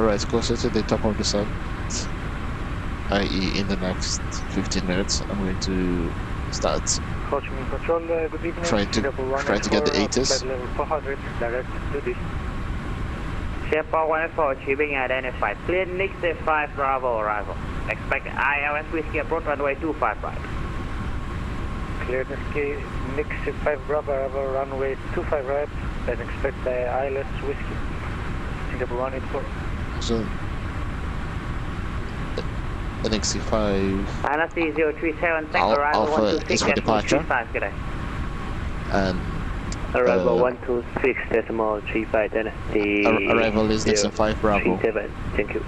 Alright, closer to the top of the sun, i.e. in the next 15 minutes, I'm going to start Ho Chi Minh Control, good evening. trying to get the 80s. Flight level 400, direct to this. Singapore 114 Ho Chi Minh identified. Clear Nixon 5 Bravo arrival. Expect ILS Whiskey approach runway 25 right. Clear Nixon 5 Bravo arrival, runway 25 right, and expect the ILS Whiskey. Singapore 184. So NXC5 ILS 037, Tango arrival Alpha 126 is for departure. 35, g'day. and Arrival 126.35 dynasty. arrival is Nixon 5 Bravo. 37, thank you.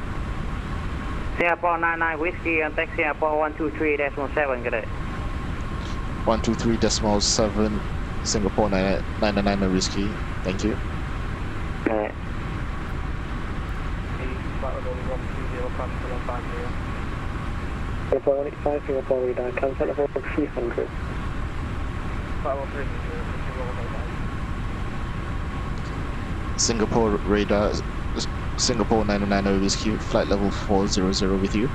Singapore 99 Whiskey and taxi Singapore 123.7, g'day. 123.7 Singapore 999 Whiskey. Thank you. Singapore 185, Singapore radar, cancel level 300. Singapore radar, Singapore 999 Whiskey, flight level 400 with you.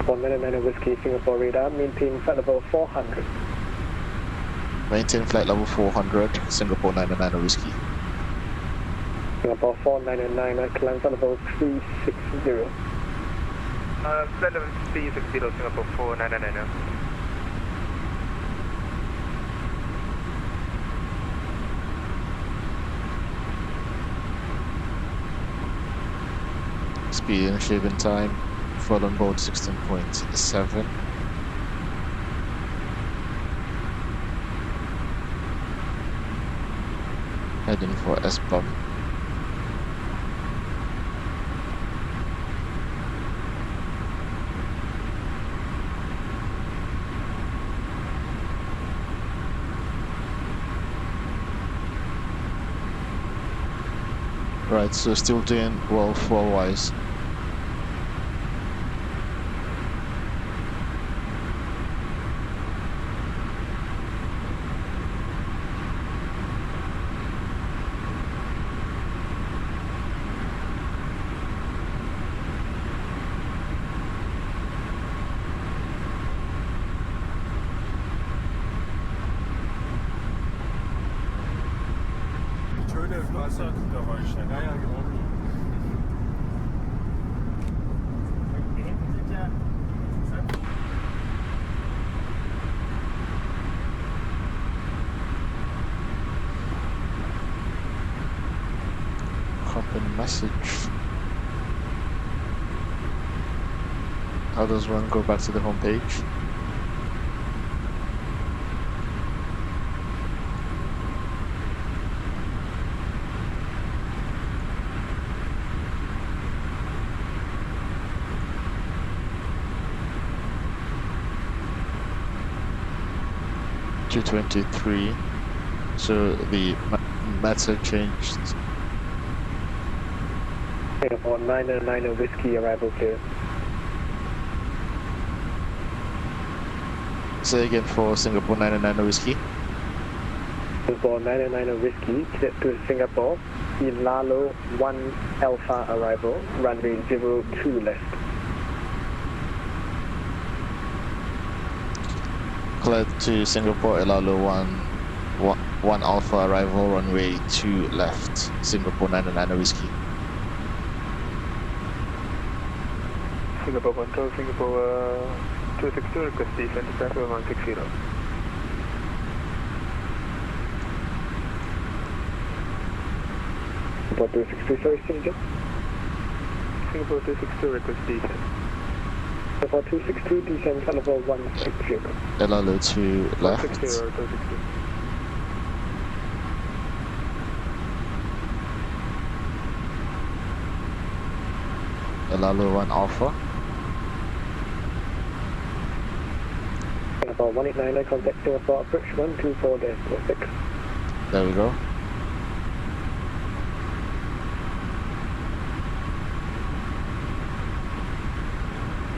199 Whiskey, Singapore radar, maintain flight level 400. Maintain flight level 400, Singapore 999 Whiskey. Singapore 499, climb flight level 360. Flight level 360, Singapore 4999. Speed and shaving time, fuel on board 16.7. Heading for S-bump. Right, so still doing well fuel-wise. Any message? How does one go back to the home page? .223. So the method changed. Singapore 900 Whiskey arrival clear. Say again for Singapore 900 Whiskey. Singapore 900 Whiskey cleared to Singapore in Lalo 1 Alpha arrival, runway 02 left. Cleared to Singapore Lalo 1 Alpha arrival, runway 2 left, Singapore 900 Whiskey. Singapore control, Singapore 262, request descent to traffic 160. Singapore 262, sorry, Singapore 262, request descent. Singapore 262, descent to level 160. Lalo 2 left. 160, 262. Lalo 1 Alpha. Singapore 189, contact Singapore approach 124.06. There we go.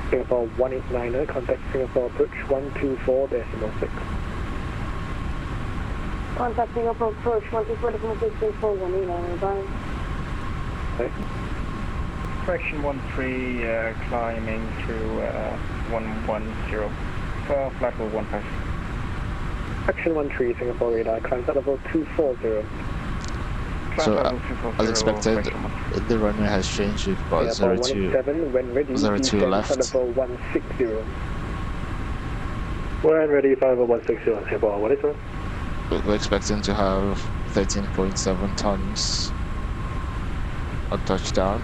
Singapore 189, contact Singapore approach 124.6. Contact Singapore approach 124.6 for 189, bye. Okay. Correction 13, climbing to 110, flight level 15. Action 13, Singapore radar, climb at level 240. So as expected, the runway has changed. We've got 02, 187, when ready, 02 left. level 160. When ready, level 160, Singapore, what is it? We're expecting to have 13.7 tons on touchdown.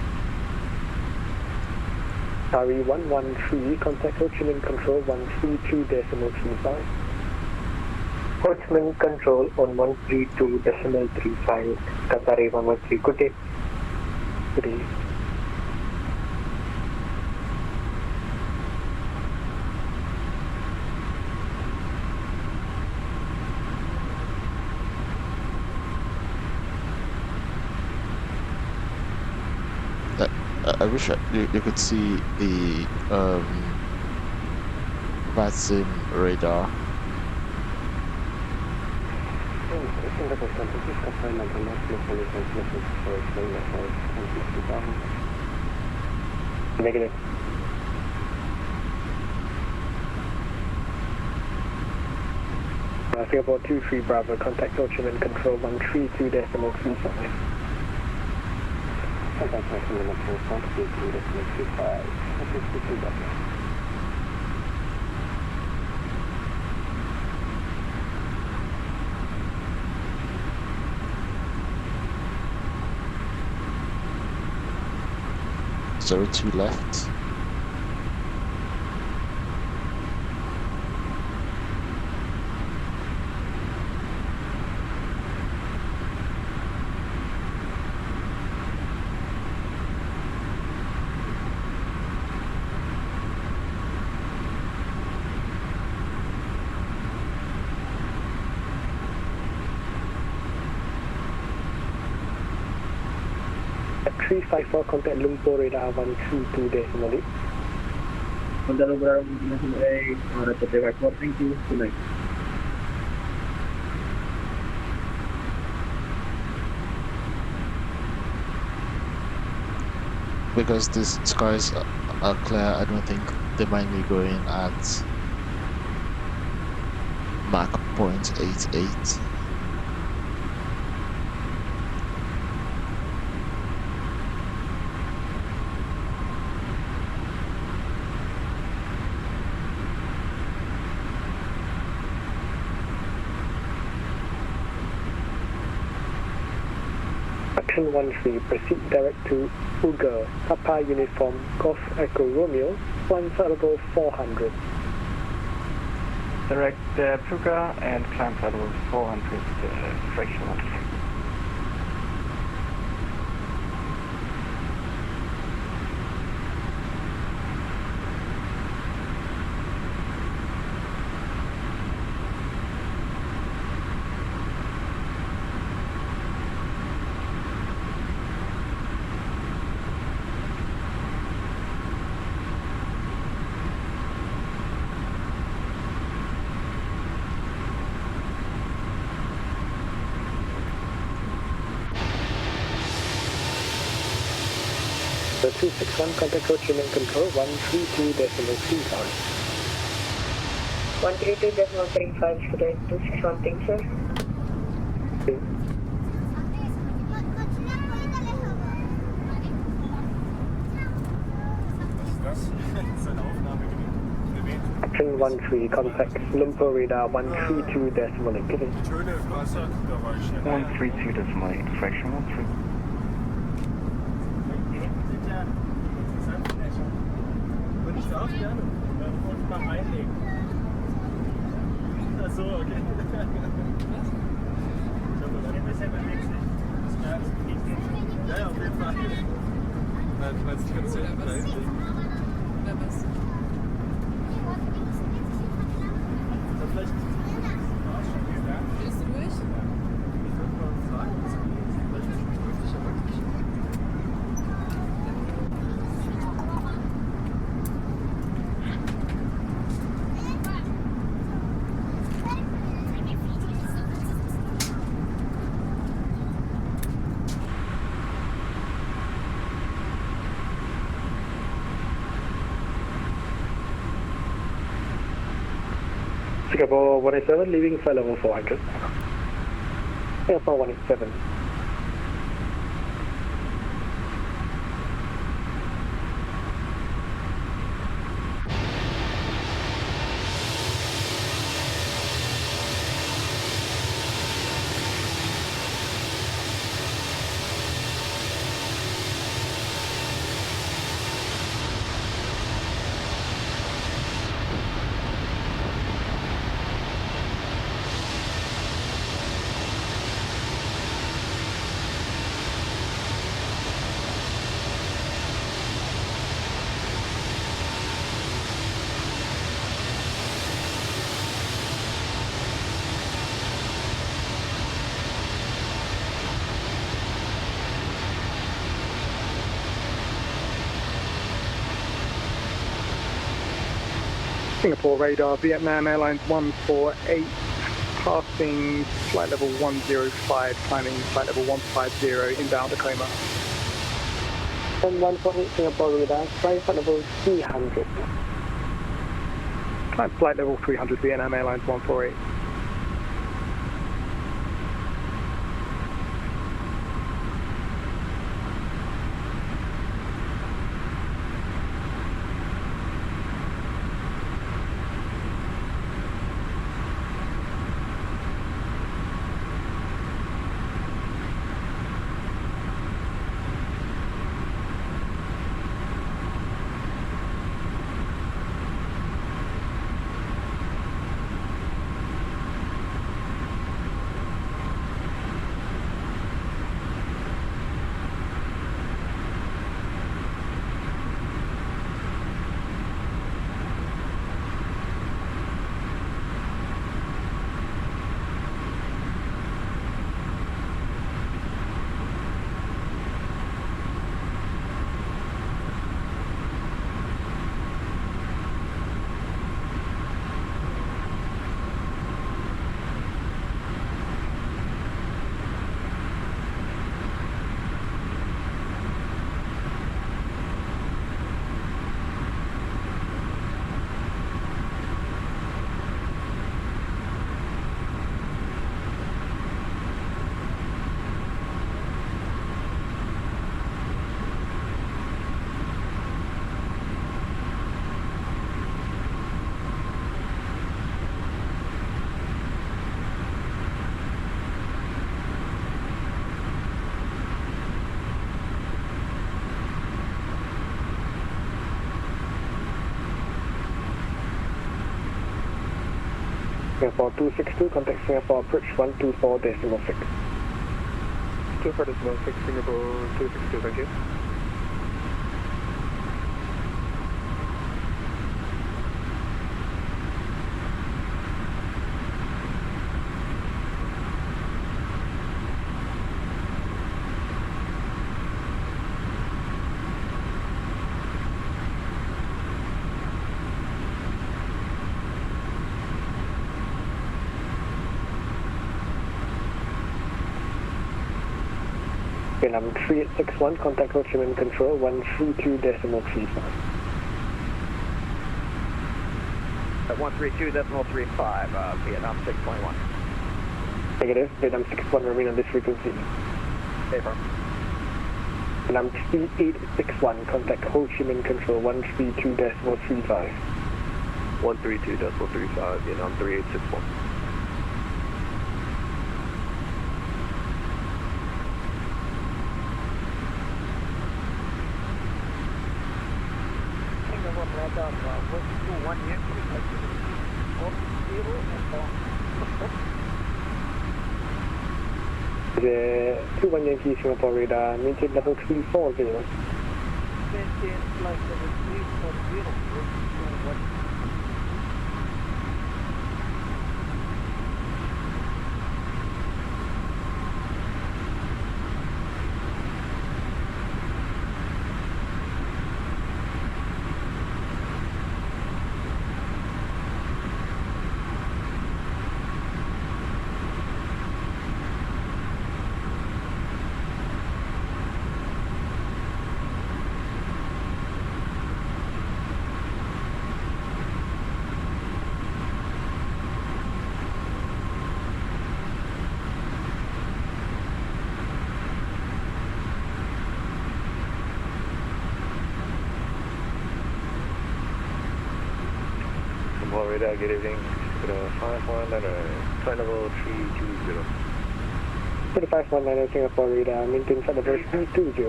Harry 113, contact Ho Chi Minh Control 132.35. Ho Chi Minh Control on 132.35. Qatari 113, good day. Good day. I wish you could see the VATSIM radar. Negative. Singapore 23 Bravo, contact Ho Chi Minh Control 132.35. Contact Ho Chi Minh Control 132.35. So 2 left. At 354, contact Lumpur radar 122.8. Contact Lumpur radar 122.8. Thank you. Good night. Because these skies are clear, I don't think they might be going at Mach 0.88. Action 13, proceed direct to Uger, Papa Uniform, Golf Echo Romeo, climb flight level 400. Direct Puga and climb flight level 400, fraction 13. The 261, contact Ho Chi Minh Control 132.35. 132.35 today, 261, thank you, sir. Action 13, contact Lumpur radar 132.8. 132.8, fraction 13. Ich darf gerne. Und mal reinlegen. Ach so, okay. Ich habe das ein bisschen verwechselt. Ja, ja, auf jeden Fall. Nein, du meinst, kannst du reinlegen? Na was? Dann vielleicht. Gehst du durch? Ich würde mal fragen, was vielleicht ist es möglich, aber nicht. Singapore 187, leaving flight level 400. Singapore 187. Singapore radar, Vietnam Airlines 148, passing flight level 105, climbing flight level 150, inbound Tacoma. 148 Singapore radar, flight level 300. Climb flight level 300, Vietnam Airlines 148. Singapore 262, contact Singapore approach 124.6. 24.6, Singapore 262, thank you. Vietnam 3861, contact Ho Chi Minh Control 132.35. At 132.35, Vietnam 621. Negative, Vietnam 61 remain on this frequency. Okay, firm. Vietnam 3861, contact Ho Chi Minh Control 132.35. 132.35, Vietnam 3861. The 21 Yankee Singapore radar, maintain level 340. Maintain flight level 340. Radar, good evening. 519, flight level 320. 519 Singapore radar, maintain flight level 320.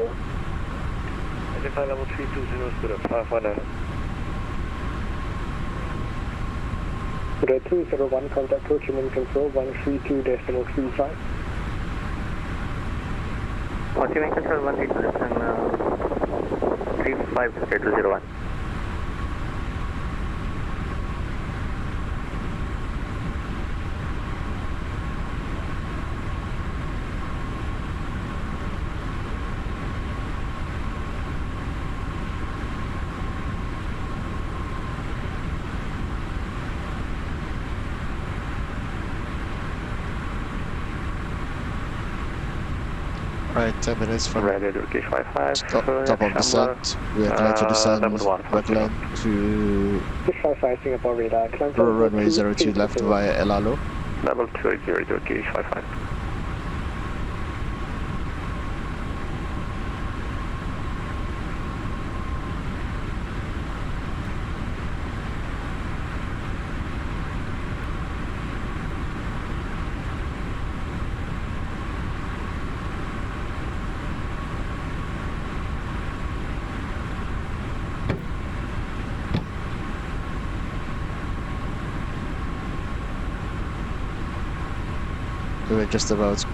Maintain flight level 320, Spirit 519. Spirit 201, contact Ho Chi Minh Control 132.35. Ho Chi Minh Control 132.35, 201. Right, 10 minutes from Ready to gauge 55. top of descent. We are clear to descend. Backline to 655 Singapore radar, climb runway 02 left via El Halo. Level 280 to gauge 55. We're just about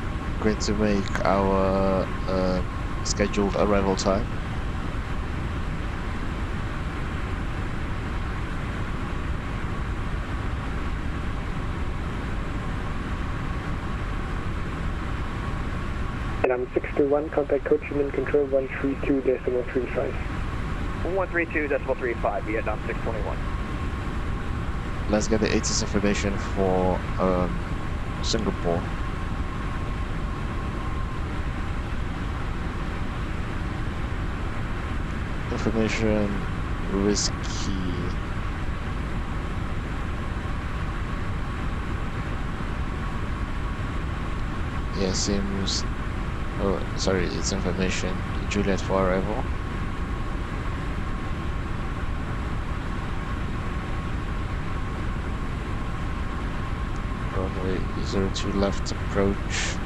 going to make our scheduled arrival time. I'm 621, contact Ho Chi Minh Control 132.35. 132.35, Vietnam 621. Let's get the ATIS information for Singapore. Information risky. Yeah, seems. Oh, sorry, it's information. Juliet for arrival. Runway 02 left approach.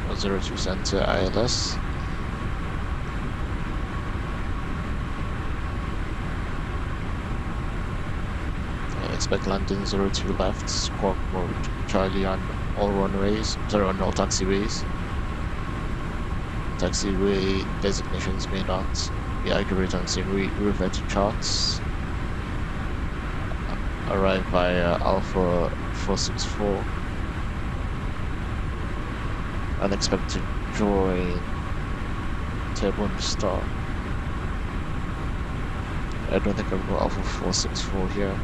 Oh, 02 center ILS. expect landing 02 left, squawk mode, Charlie on all runways, sorry, on all taxiways. Taxiway designations may not be accurate on same revert charts. Arrive via Alpha 464. Unexpected join Turbo Star. I don't think I've got Alpha 464 here.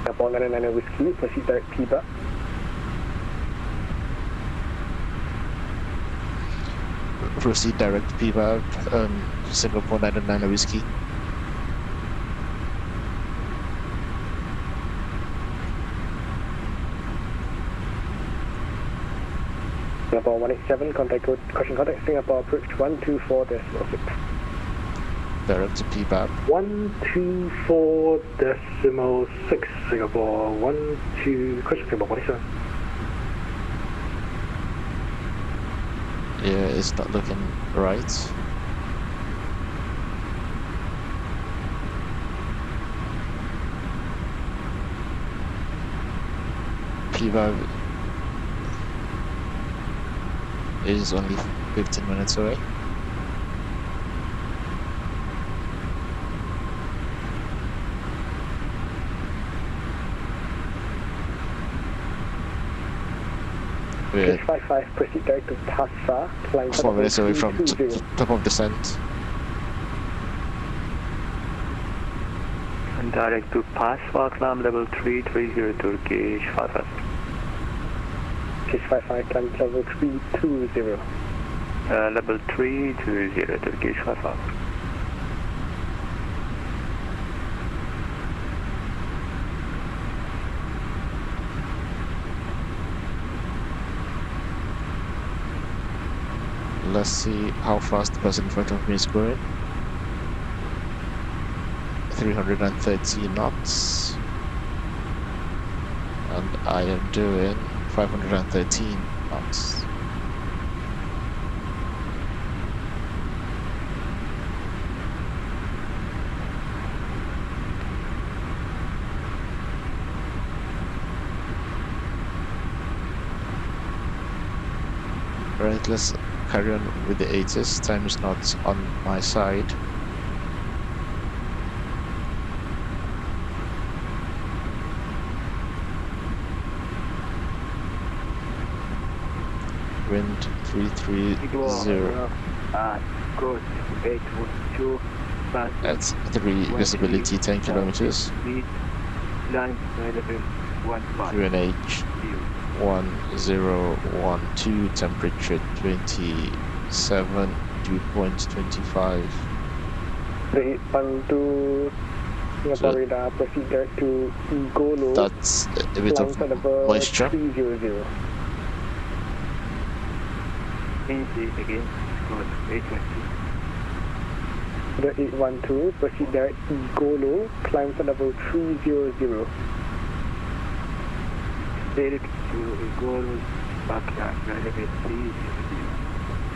Singapore 900 Whiskey, proceed direct PBAP. Proceed direct PBAB, Singapore 900 Whiskey. Singapore 187, contact code, caution contact, Singapore approach 124.6. Direct to PBAB. 124.6, Singapore 12, caution Singapore 47. Yeah, it's not looking right. PBAB is only 15 minutes away. We're 655, proceed direct to Tassa, flying 4 minutes away from 320. top of descent. And direct to Paswa, climb level 330, Turkish 55. 655, climb level 320. Level 320, Turkish 55. Let's see how fast the person in front of me is going. 330 knots. And I am doing 513 knots. Right, let's carry on with the 80s. Time is not on my side. Wind 330. That's 3 visibility 10 kilometers. QNH 1012, temperature 27, dew point 25. 312, Singapore radar, proceed direct to Igolo. That's a bit of moisture. 300. Again, code 820. The 812, proceed direct Igolo, climb to level 300. Direct to Igolo, backyard, level 300,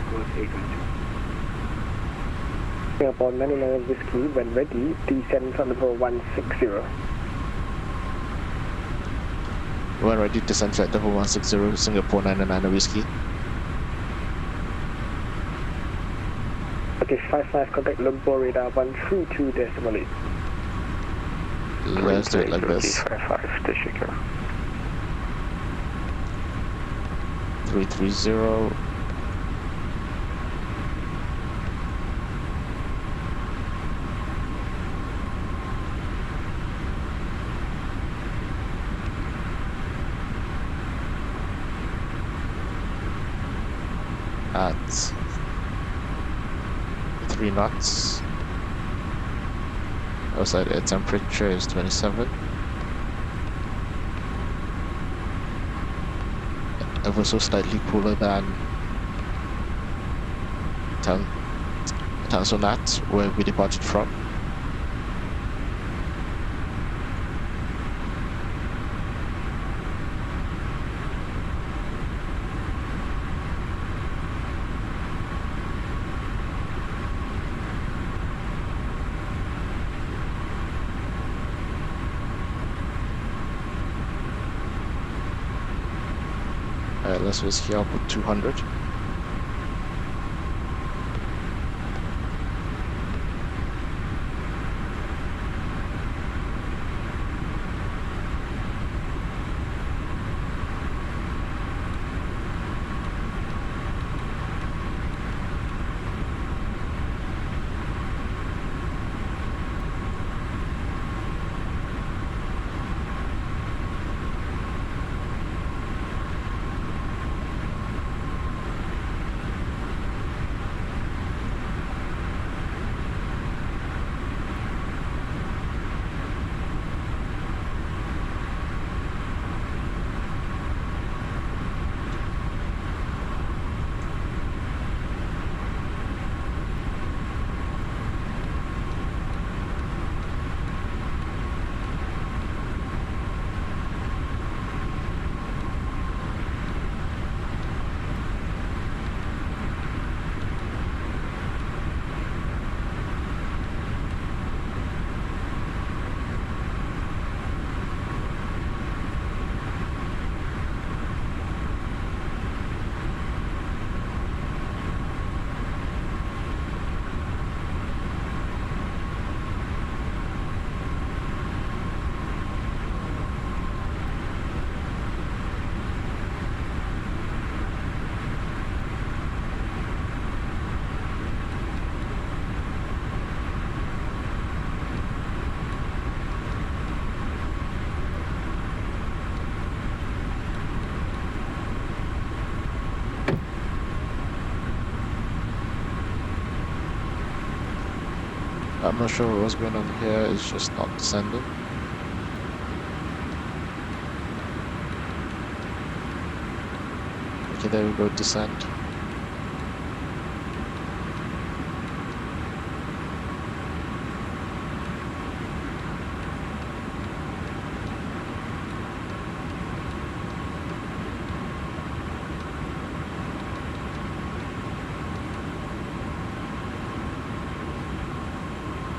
code 812. Singapore 99 Whiskey, when ready, descend to level 160. When ready, descend at level 160, Singapore 99 Whiskey. Okay, 55, contact Lumpur radar 132.8. Let's do it like this. 55, station here. 330. At 3 knots. Outside air temperature is 27. Ever so slightly cooler than Tanzonat, where we departed from. Let's whiskey up with 200. I'm not sure what's going on here, it's just not descending. Okay, there we go, descend.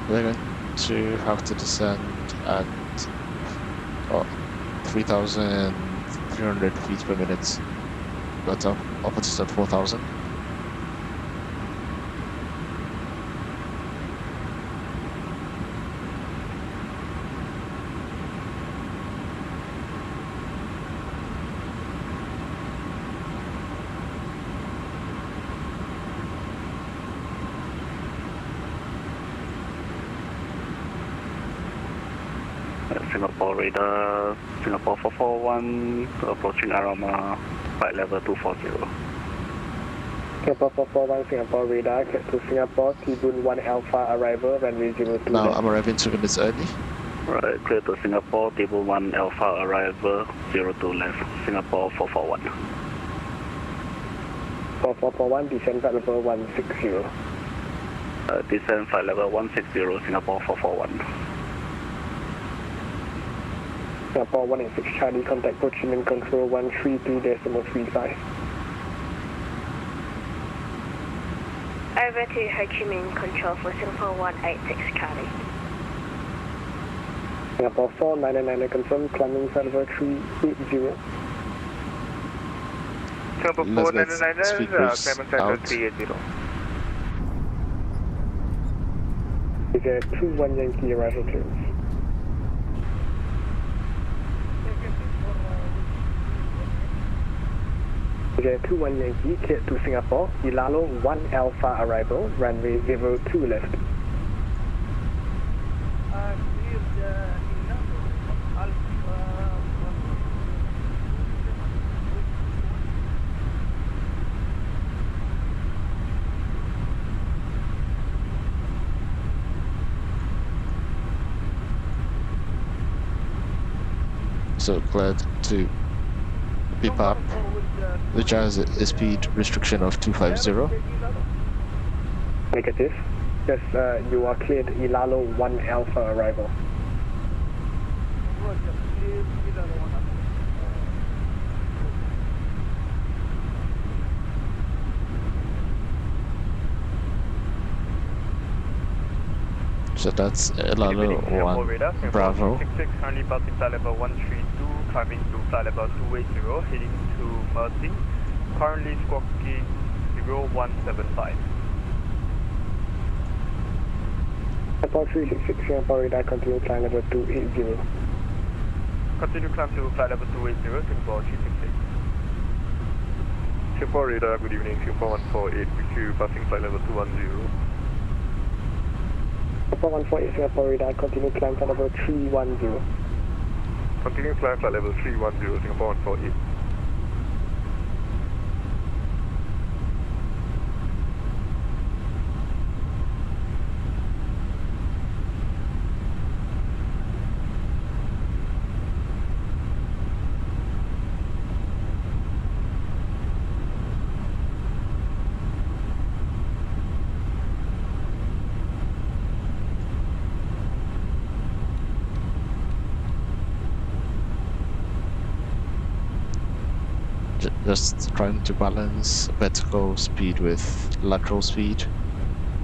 We're going to have to descend at 3,300 feet per minute. Got up opposite at 4,000. Singapore radar, Singapore 441, approaching Arama, flight level 240. Singapore 441, Singapore radar, clear to Singapore, T-Boon 1 Alpha, arrival, runway 02. Now I'm arriving 2 minutes early. Right, clear to Singapore, T-Boon 1 Alpha, arrival, 02 left, Singapore 441. 4441, descend flight level 160. Descend flight level 160, Singapore 441. Singapore 186 Charlie, contact Ho Chi Minh Control 132.35. Over to Ho Chi Minh Control for Singapore 186 Charlie. Singapore 499, confirm, climbing flight level 380. Singapore 499, climbing flight level 380. Is there 21 Yankee arrival clearance? Is 21 Yankee, cleared to Singapore, Ilalo 1 Alpha arrival, runway 02 left. So cleared to VPAP, which has a speed restriction of 250. Negative. Yes, you are cleared Ilalo 1 Alpha arrival. So that's Ilalo 1 Bravo. 66, currently passing flight level 132, climbing to flight level 280, heading to Mercy. Currently squawking 0175. Singapore 366, Singapore radar, continue climb level 280. Continue climb to flight level 280, Singapore 366. Singapore radar, good evening, Singapore 148, with you passing flight level 210. Singapore 148, Singapore radar, continue climb flight level 310. Continue climb flight level 310, Singapore 148. Just trying to balance vertical speed with lateral speed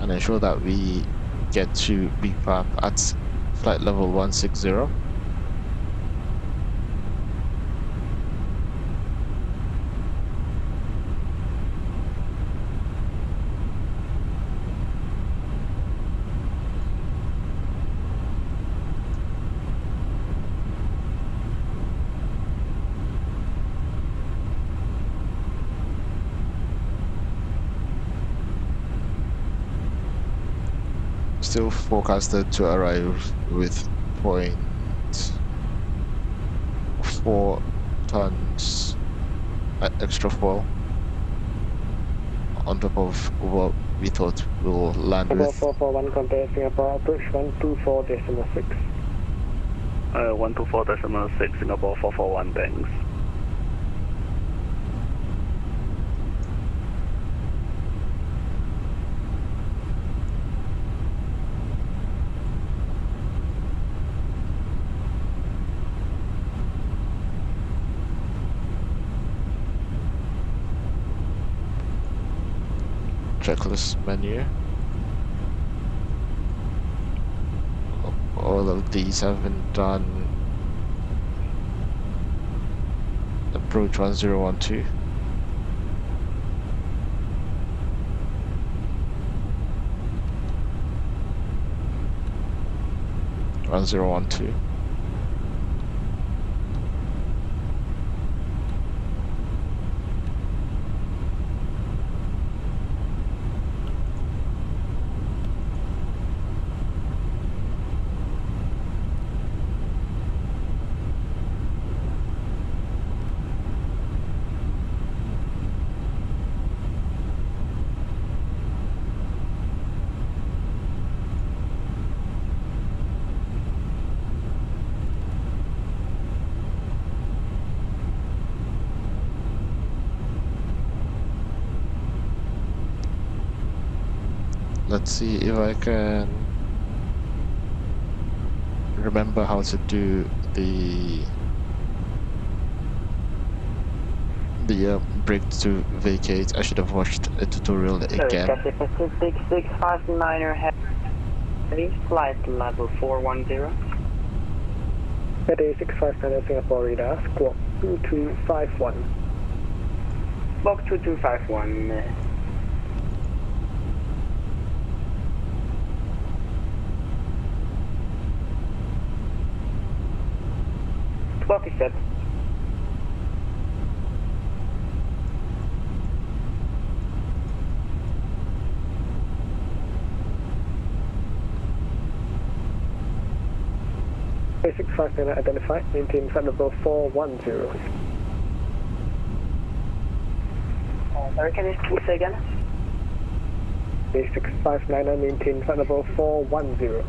and ensure that we get to VPAP at flight level 160. Still forecasted to arrive with 0.4 tons extra fuel on top of what we thought we'll land with. 441 contact Singapore, approach 124.6. 124.6, Singapore 441, thanks. Checklist menu. All of these have been done. Approach 1012. One 1012. Let's see if I can remember how to do the brake to vacate. I should have watched a tutorial again. Pacific 659er heavy, flight level 410. Cathay 659er Singapore radar, squawk 2251. Squawk 2251. Squawk is set. Cathay 659er identified, maintain flight level 410. Sorry, can you please say again? Cathay 659er maintain flight level 410.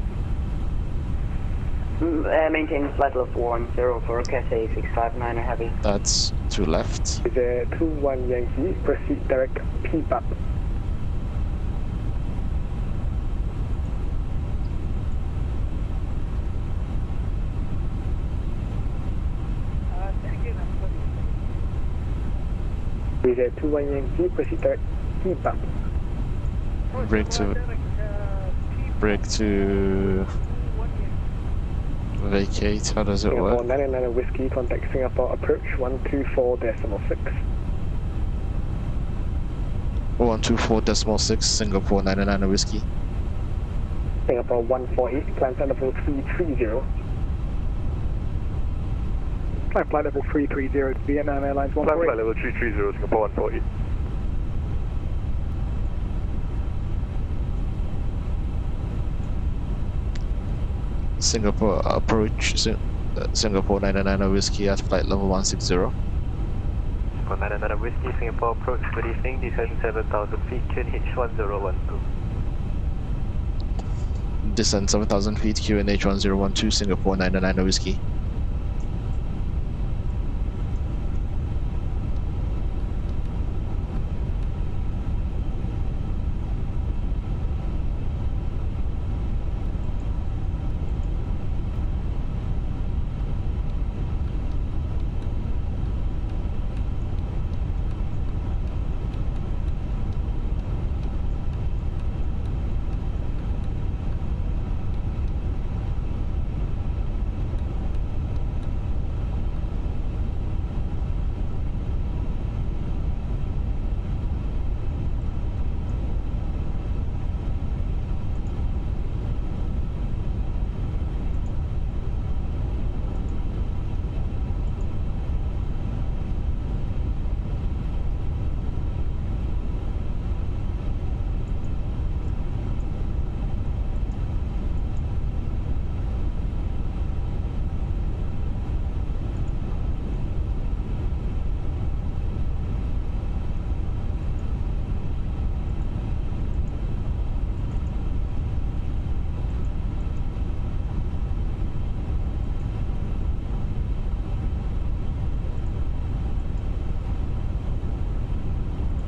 Maintain flight level 410 for Cathay 659 heavy. That's to left. Is a 21 Yankee, proceed direct PPAP. Is a 21 Yankee, proceed direct PPAP. Brake to vacate. How does it Singapore work? 999 Whiskey, contact Singapore approach 124.6. 124.6 Singapore 99 whiskey. Singapore 148, climb flight level 330. Climb flight level 330, Vietnam Airlines 148. Climb flight level 330, Singapore 148. Singapore approach Singapore 99 whiskey at flight level 160. Singapore 999 Whiskey, Singapore approach, good evening, descend 7,000 feet, QNH 1012. Descend 7,000 feet, QNH 1012, Singapore 99 whiskey.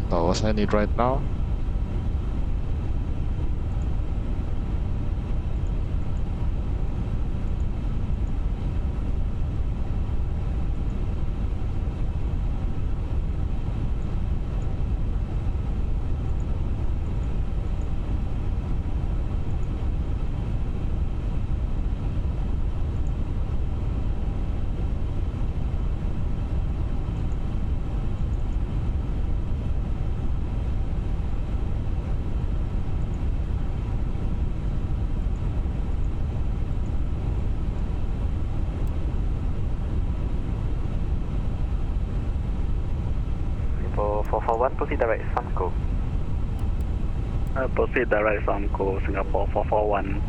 Not what I need right now. Singapore 441, proceed direct Samco. Proceed direct Samco, Singapore 441.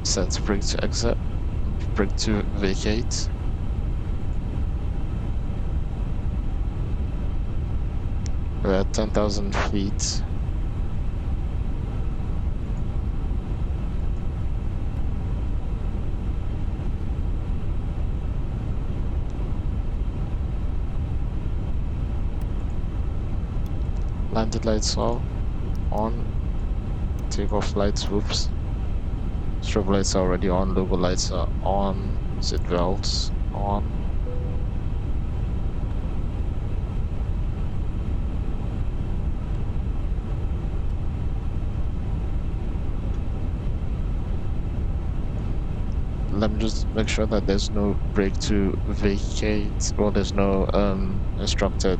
Set brake to exit. Brake to vacate. We're at 10,000 feet. Landed lights all on. Takeoff lights, whoops. Strobe lights are already on, logo lights are on, seat belts on. Let me just make sure that there's no brake to vacate, or there's no instructed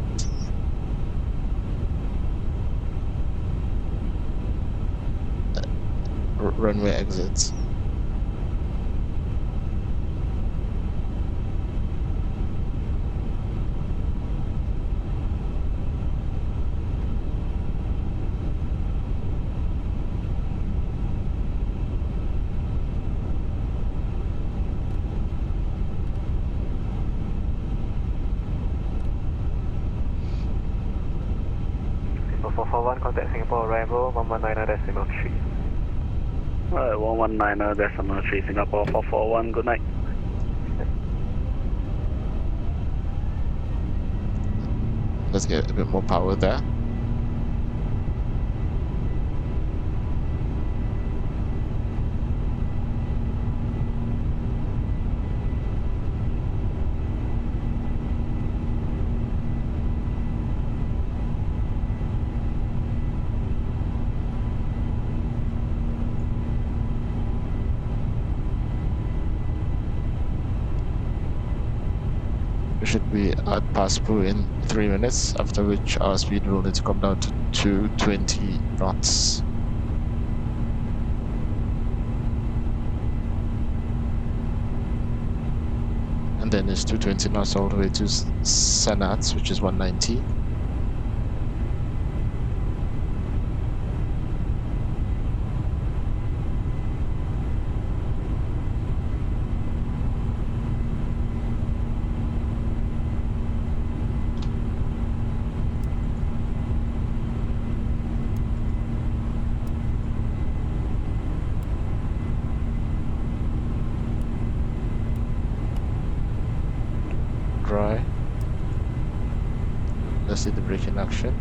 runway exits. 441, contact Singapore arrival 119.3. Alright, 119.3, Singapore 441, good night. Let's get a bit more power there. We should be at Passport in 3 minutes, after which our speed will need to come down to 220 knots. And then it's 220 knots all the way to Sanat, which is 190. Dry. Let's see the brake in action.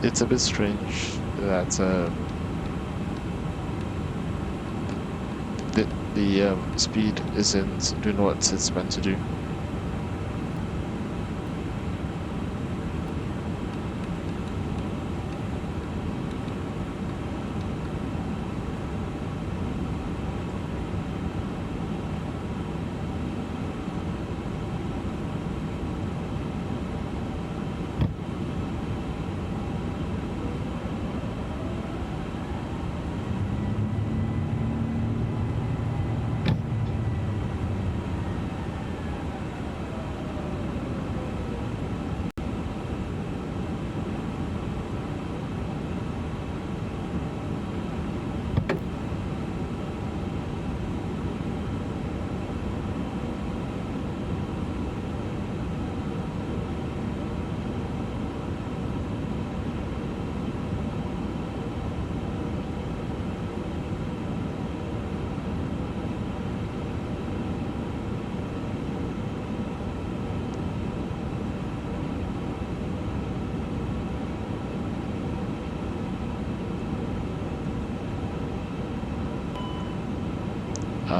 It's a bit strange that the speed isn't doing what it's meant to do.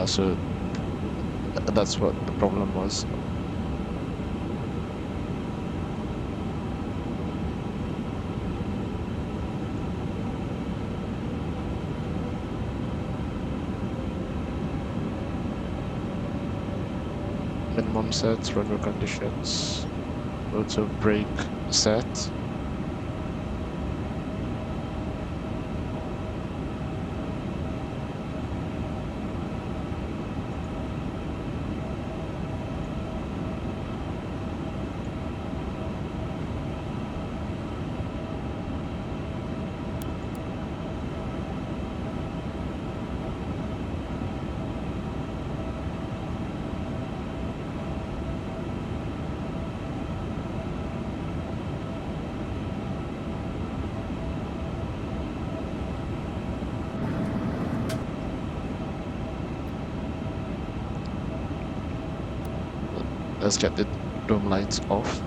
So that's what the problem was. Minimum set, runway conditions, auto brake set. Let's get the dome lights off.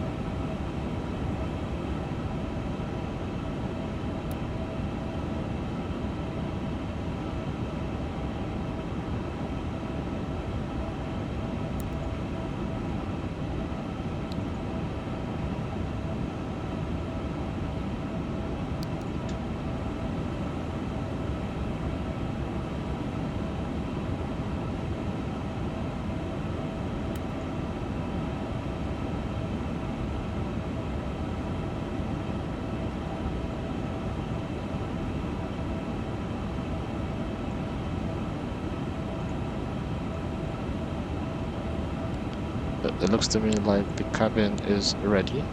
It looks to me like the cabin is ready.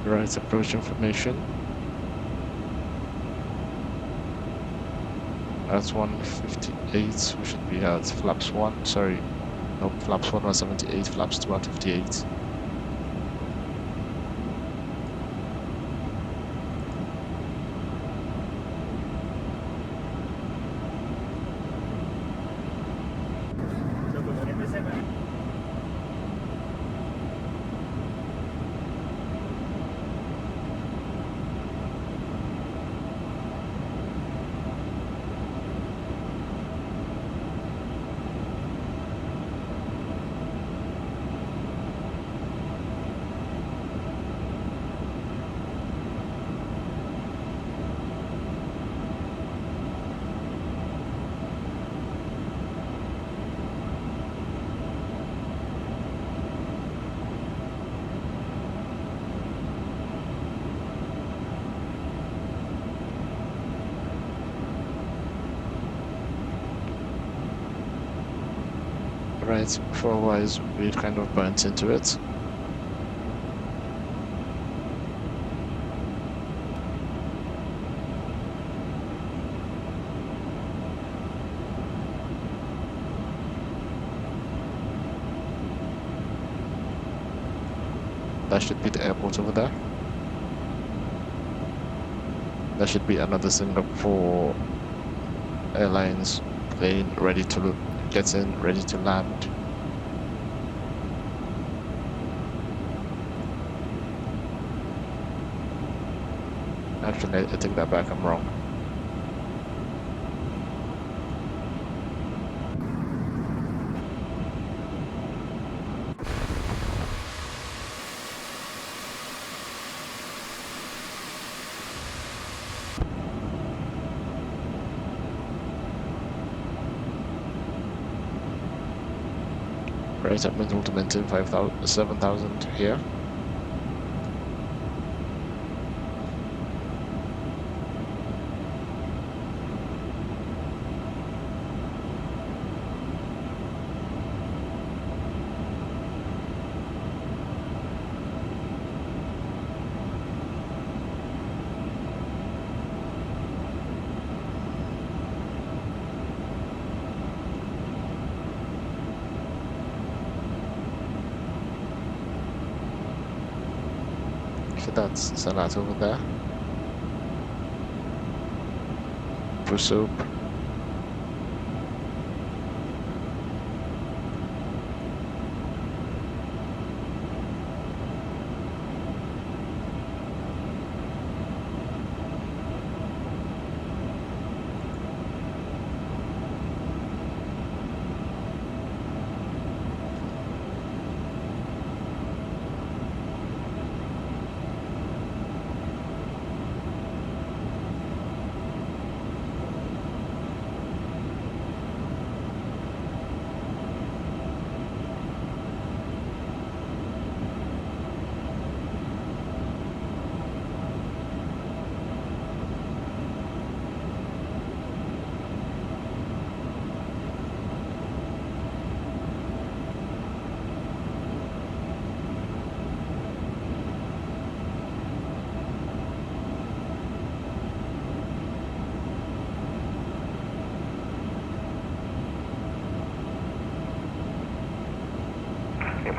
Right, approach information. That's 158, we should be at flaps 1, sorry. No, flaps 1 was 78, flaps 2 at 58. Right, floor-wise, we've kind of burnt into it. That should be the airport over there. That should be another Singapore Airlines plane ready to get in, ready to land. Actually, I take that back, I'm wrong. Right, that means we'll maintain 7,000 here. So that's Salat over there. Prosoap.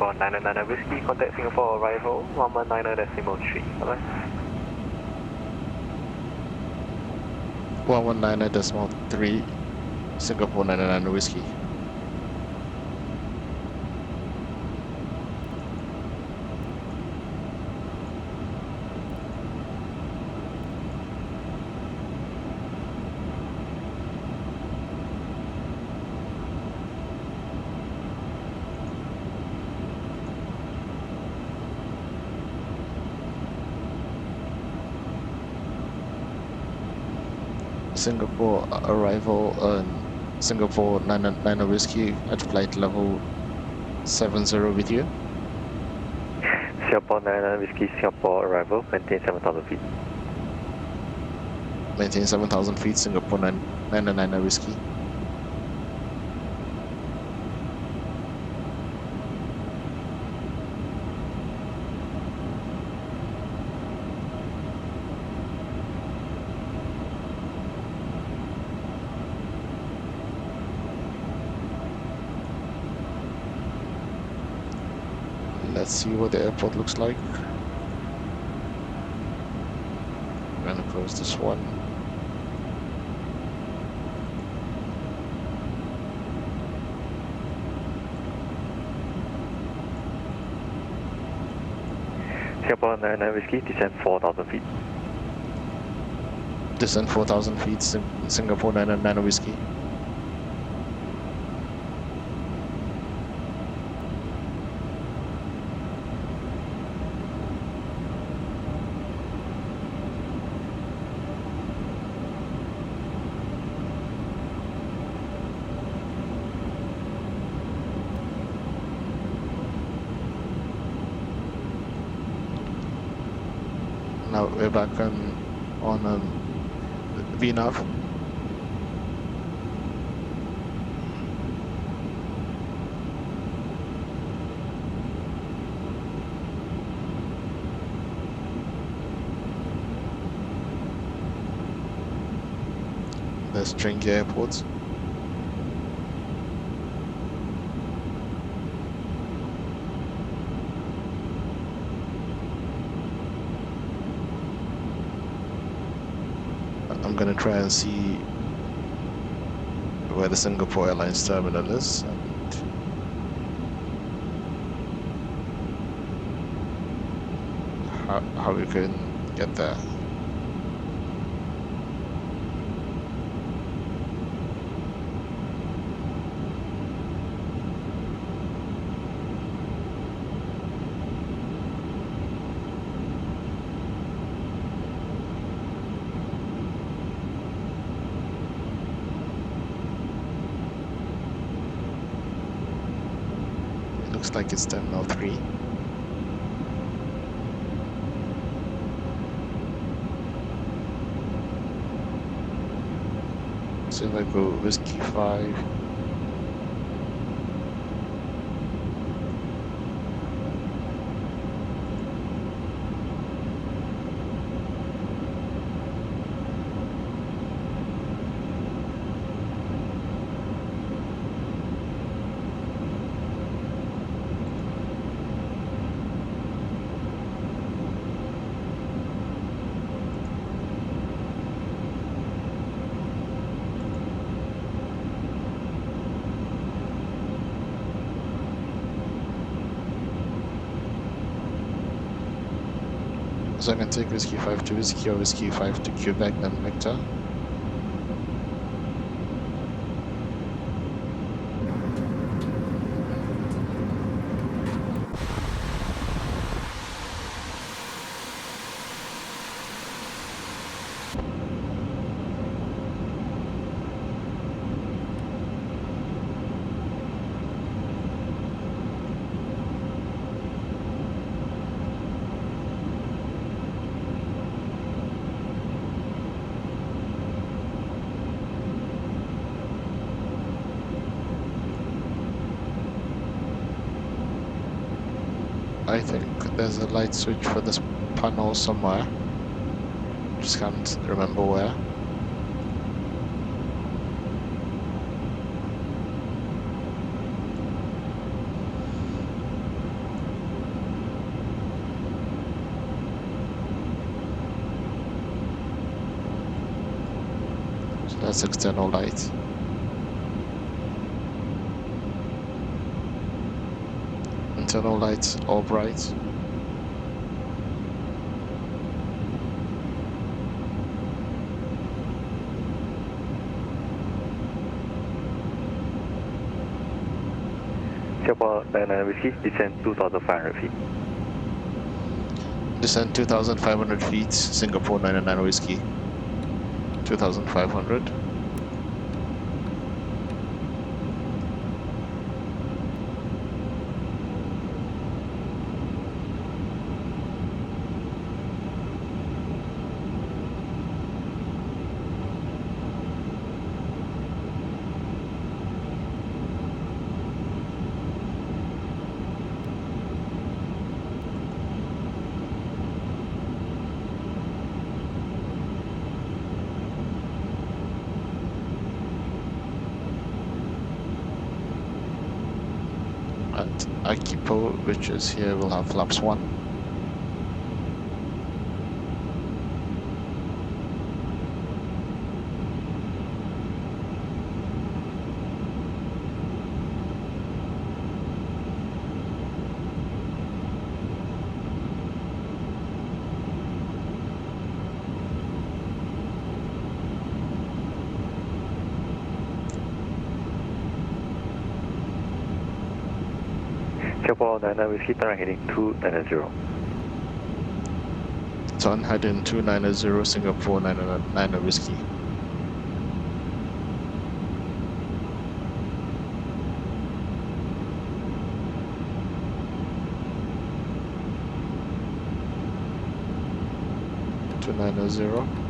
Singapore 900 Whiskey, contact Singapore arrival 119.3. Bye-bye. 119.3 Singapore 99 Whiskey. Singapore arrival on Singapore 99 Whiskey at flight level 70 with you. Singapore 99 Whiskey, Singapore arrival, maintain 7,000 feet. Maintain 7,000 feet, Singapore 99 Whiskey. Let's see what the airport looks like. I'm gonna close this one. Singapore 99 Whiskey, descend 4,000 feet. Descend 4,000 feet, Singapore 99 Whiskey. Now we're back on VNAV. There's Changi Airport. I'm gonna try and see where the Singapore Airlines terminal is and how we can get there. Looks like it's Terminal 3. So if I go Whiskey 5, so I can take Whiskey 5 to Whiskey or Whiskey 5 to Quebec then Victor. I think there's a light switch for this panel somewhere. Just can't remember where. That's external light. Internal lights all bright. Singapore 99 Whiskey, descend 2,500 feet. Descend 2,500 feet, Singapore 99 Whiskey. 2,500. At Akipo, which is here, we'll have flaps 1. Singapore 99 Whiskey, turn heading 290. Turn heading 290, Singapore 99 Whiskey. Two 290.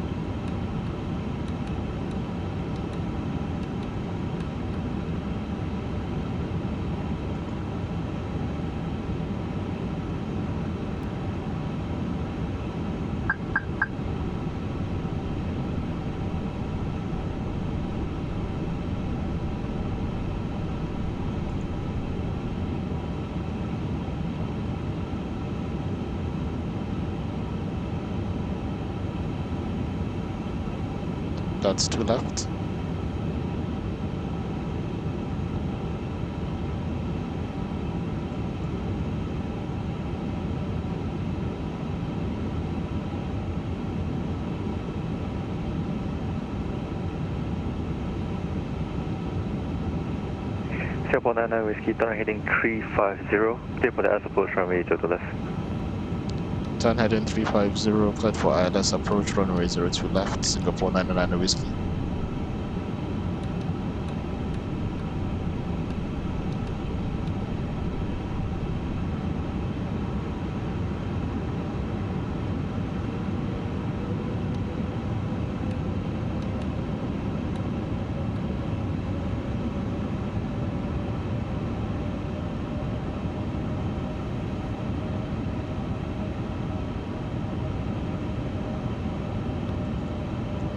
That's 2 left. Singapore 99 Whiskey, turn heading 350, clear for the ILS approach runway 02 left. Turn heading 350, cleared for ILS approach runway 02 left, Singapore 99 Whiskey.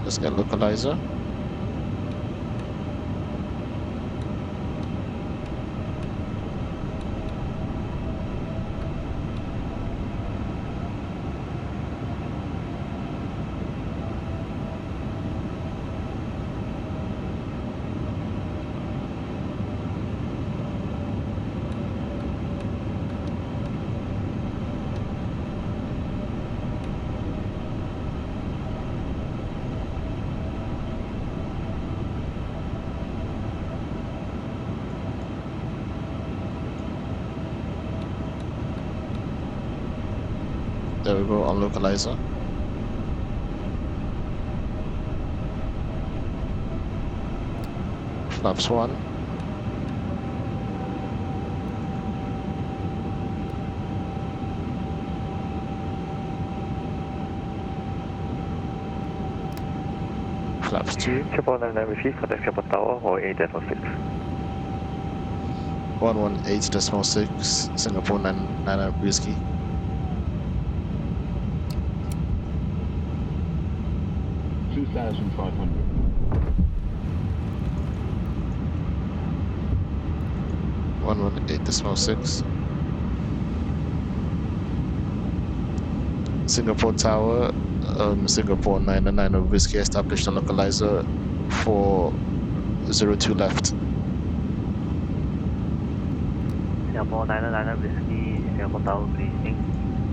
Let's get localizer. There we go, on localizer. Flaps 1. Flaps 2. Singapore 99 Whiskey, contact Singapore Tower or 8.6. 118.6, Singapore 99 Whiskey. One 8.6. Singapore Tower, Singapore 99 Whiskey established a localizer 1402 left. Singapore 900 Whiskey, Singapore Tower briefing.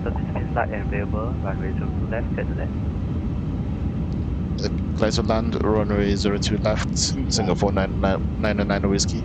Service means light and available, runway 02 left, clear to land. Clear to land, runway 02 left, Singapore 900 Whiskey.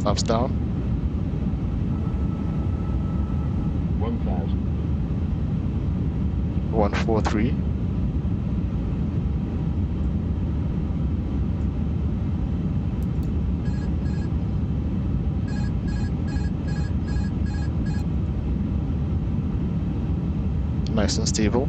Flaps down. 1000. 143. Nice and stable.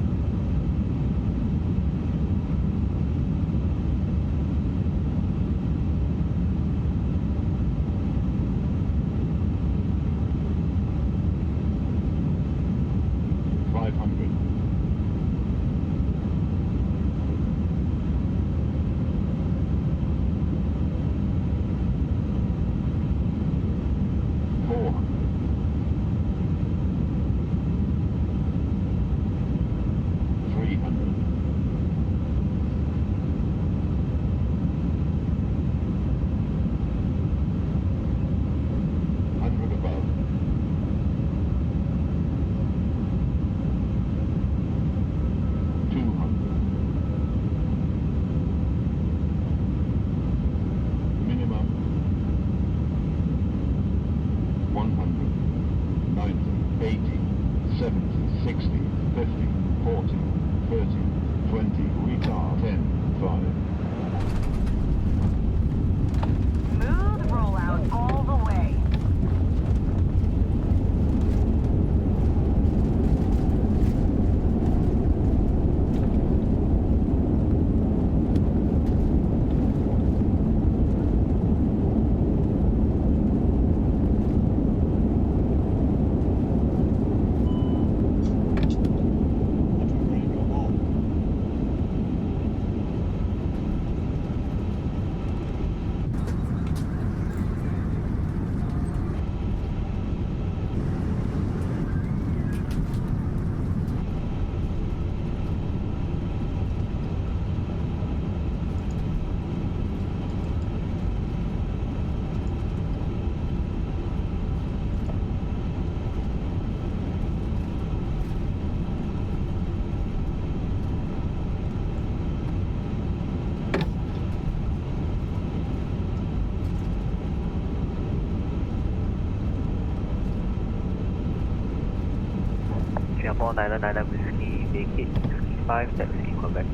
Singapore 900 Whiskey, vacate Whiskey 5, taxi Quebec.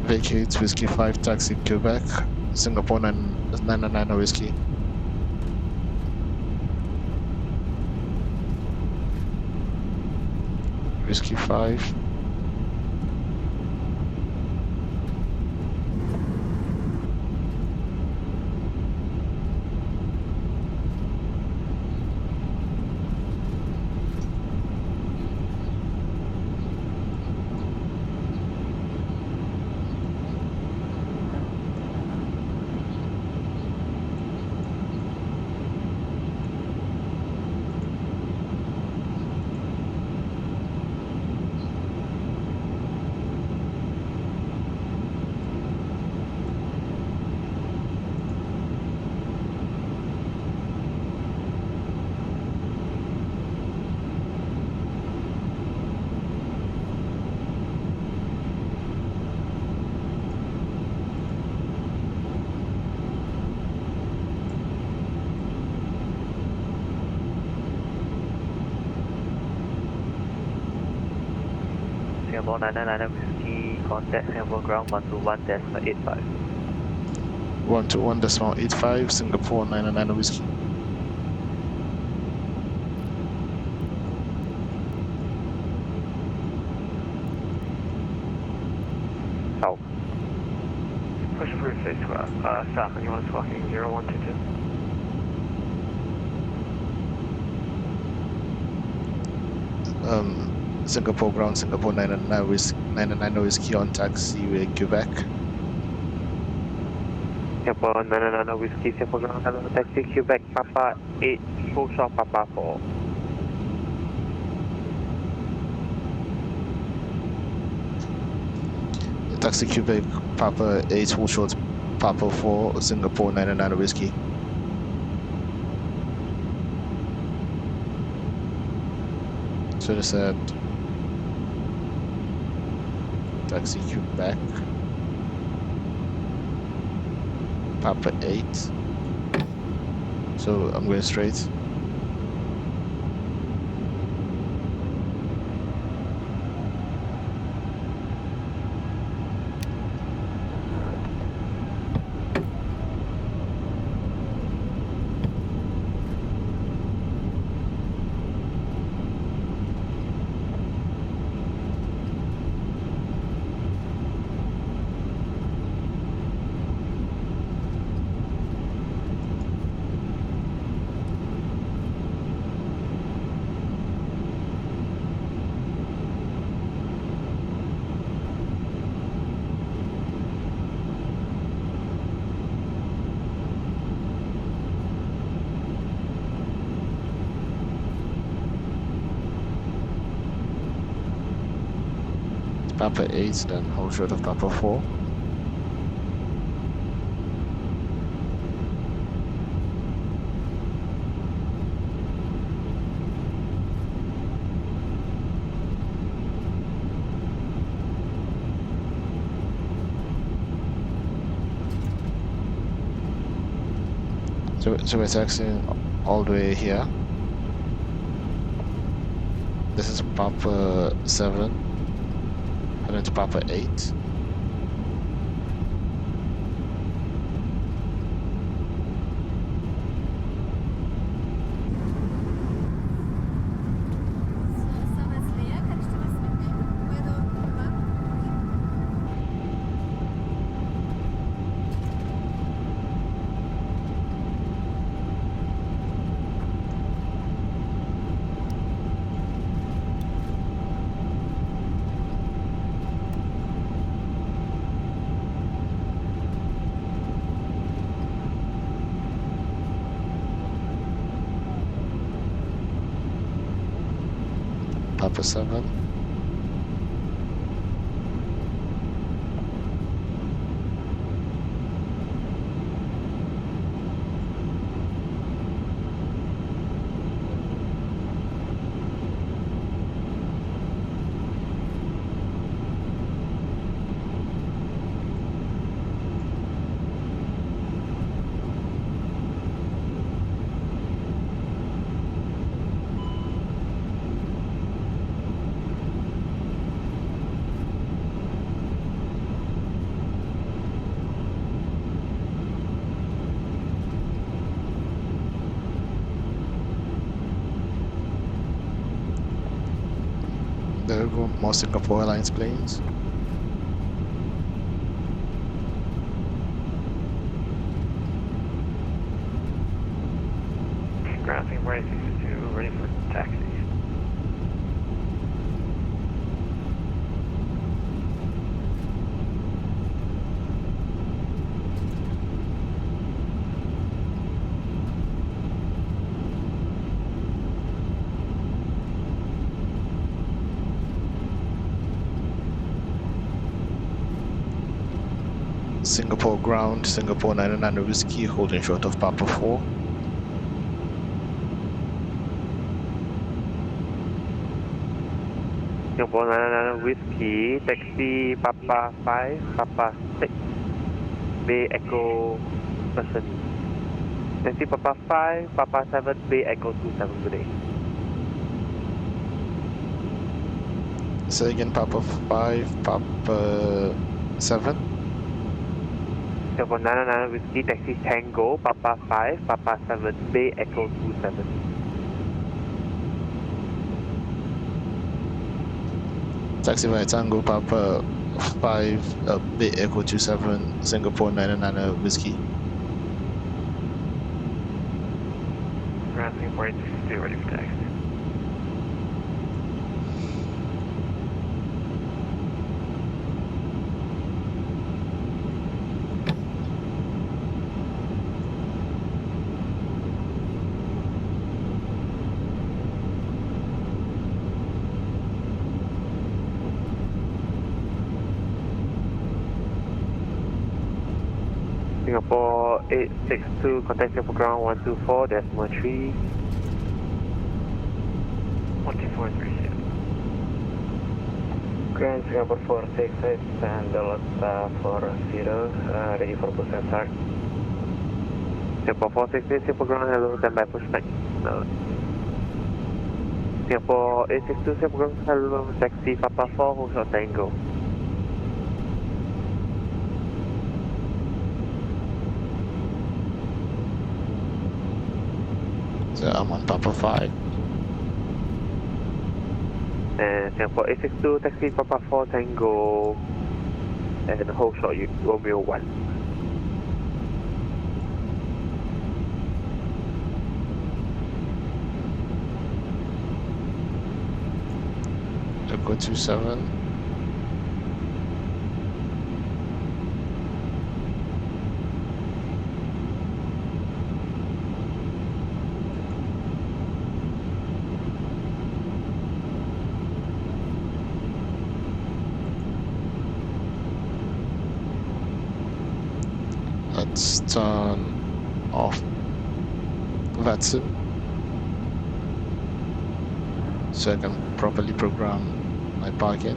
Vacate Whiskey 5, taxi Quebec, Singapore 999 Whiskey. Whiskey 5. Singapore 900 Whiskey, contact Singapore ground 121.85. 121.85, Singapore 900 Whiskey. South. Push through face south, and you want to talking 0122. Singapore ground, Singapore 900 Whiskey on taxiway Quebec. Singapore 900 Whiskey, Singapore ground, hello, taxi Quebec, Papa 8, full shot, Papa 4. Taxi Quebec, Papa 8, full short, Papa 4, Singapore 900 Whiskey. So they said Taxi Quebec, Papa 8. So I'm going straight. Papa 8, then hold short of Papa 4. So we're taxiing all the way here. This is Papa 7. And it's Papa 8. Papa 7. There we go, more Singapore Airlines planes. Ground Singapore A350, ready for taxi. Singapore ground, Singapore 900 Whiskey, holding short of Papa 4. Singapore 900 Whiskey, taxi Papa 5, Papa 6, Bay Echo person. Taxi Papa 5, Papa 7, Bay Echo 27 today. Say again, Papa 5, Papa 7. Singapore 900 Whiskey, taxi Tango, Papa 5, Papa 7, Bay Echo 27. Taxi by Tango, Papa 5, Bay Echo 27, Singapore 900 Whiskey. Ground Singapore 860, ready for taxi. Singapore 862, contact Singapore ground 124.3. 1243, Grand Singapore 468 and Delta 40, ready for push and start. Singapore 468, Singapore ground, hello, standby push back. No. Singapore 862, Singapore ground, hello, taxi Papa 4, Hotel Tango. So I'm on Papa 5. And Singapore 862, taxi Papa 4 Tango, and hold short Romeo 1. Echo 27. Let's turn off VATSIM so I can properly program my parking.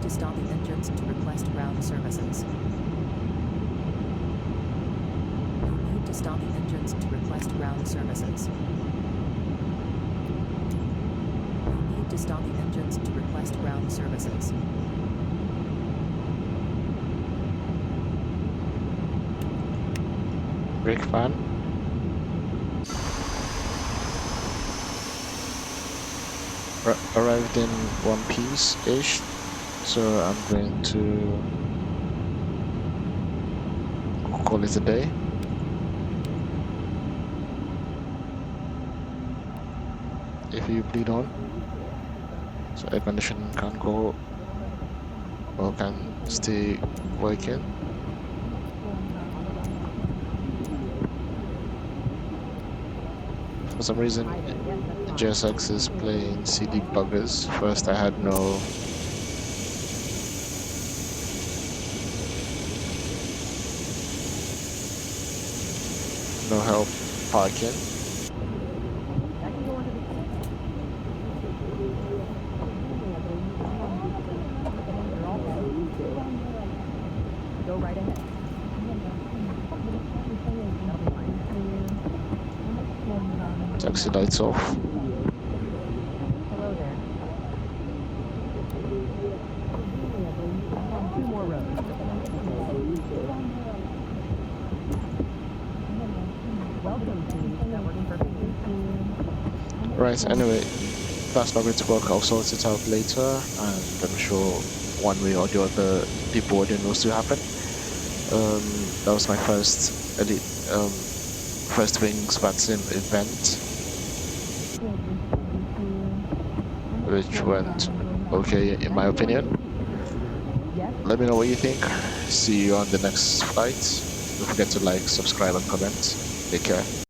To stop the engines to request ground services. stop the engines to request ground services. You need to stop the engines to request ground services. Brake fan. Arrived in one piece-ish, so I'm going to call it a day. If you bleed on, so air conditioning can go or can stay working. For some reason, JSX is playing CD buggers. First I had no help parking. Go right ahead. Taxi lights off. Hello there. 2 more rows. Welcome to Network Perfect. Right, anyway, that's not going to work. I'll sort it out later, and I'm sure one way or the other deboarding will still happen. That was my first First Wings VATSIM event, which went okay in my opinion. Let me know what you think. See you on the next flight. Don't forget to like, subscribe, and comment. Take care.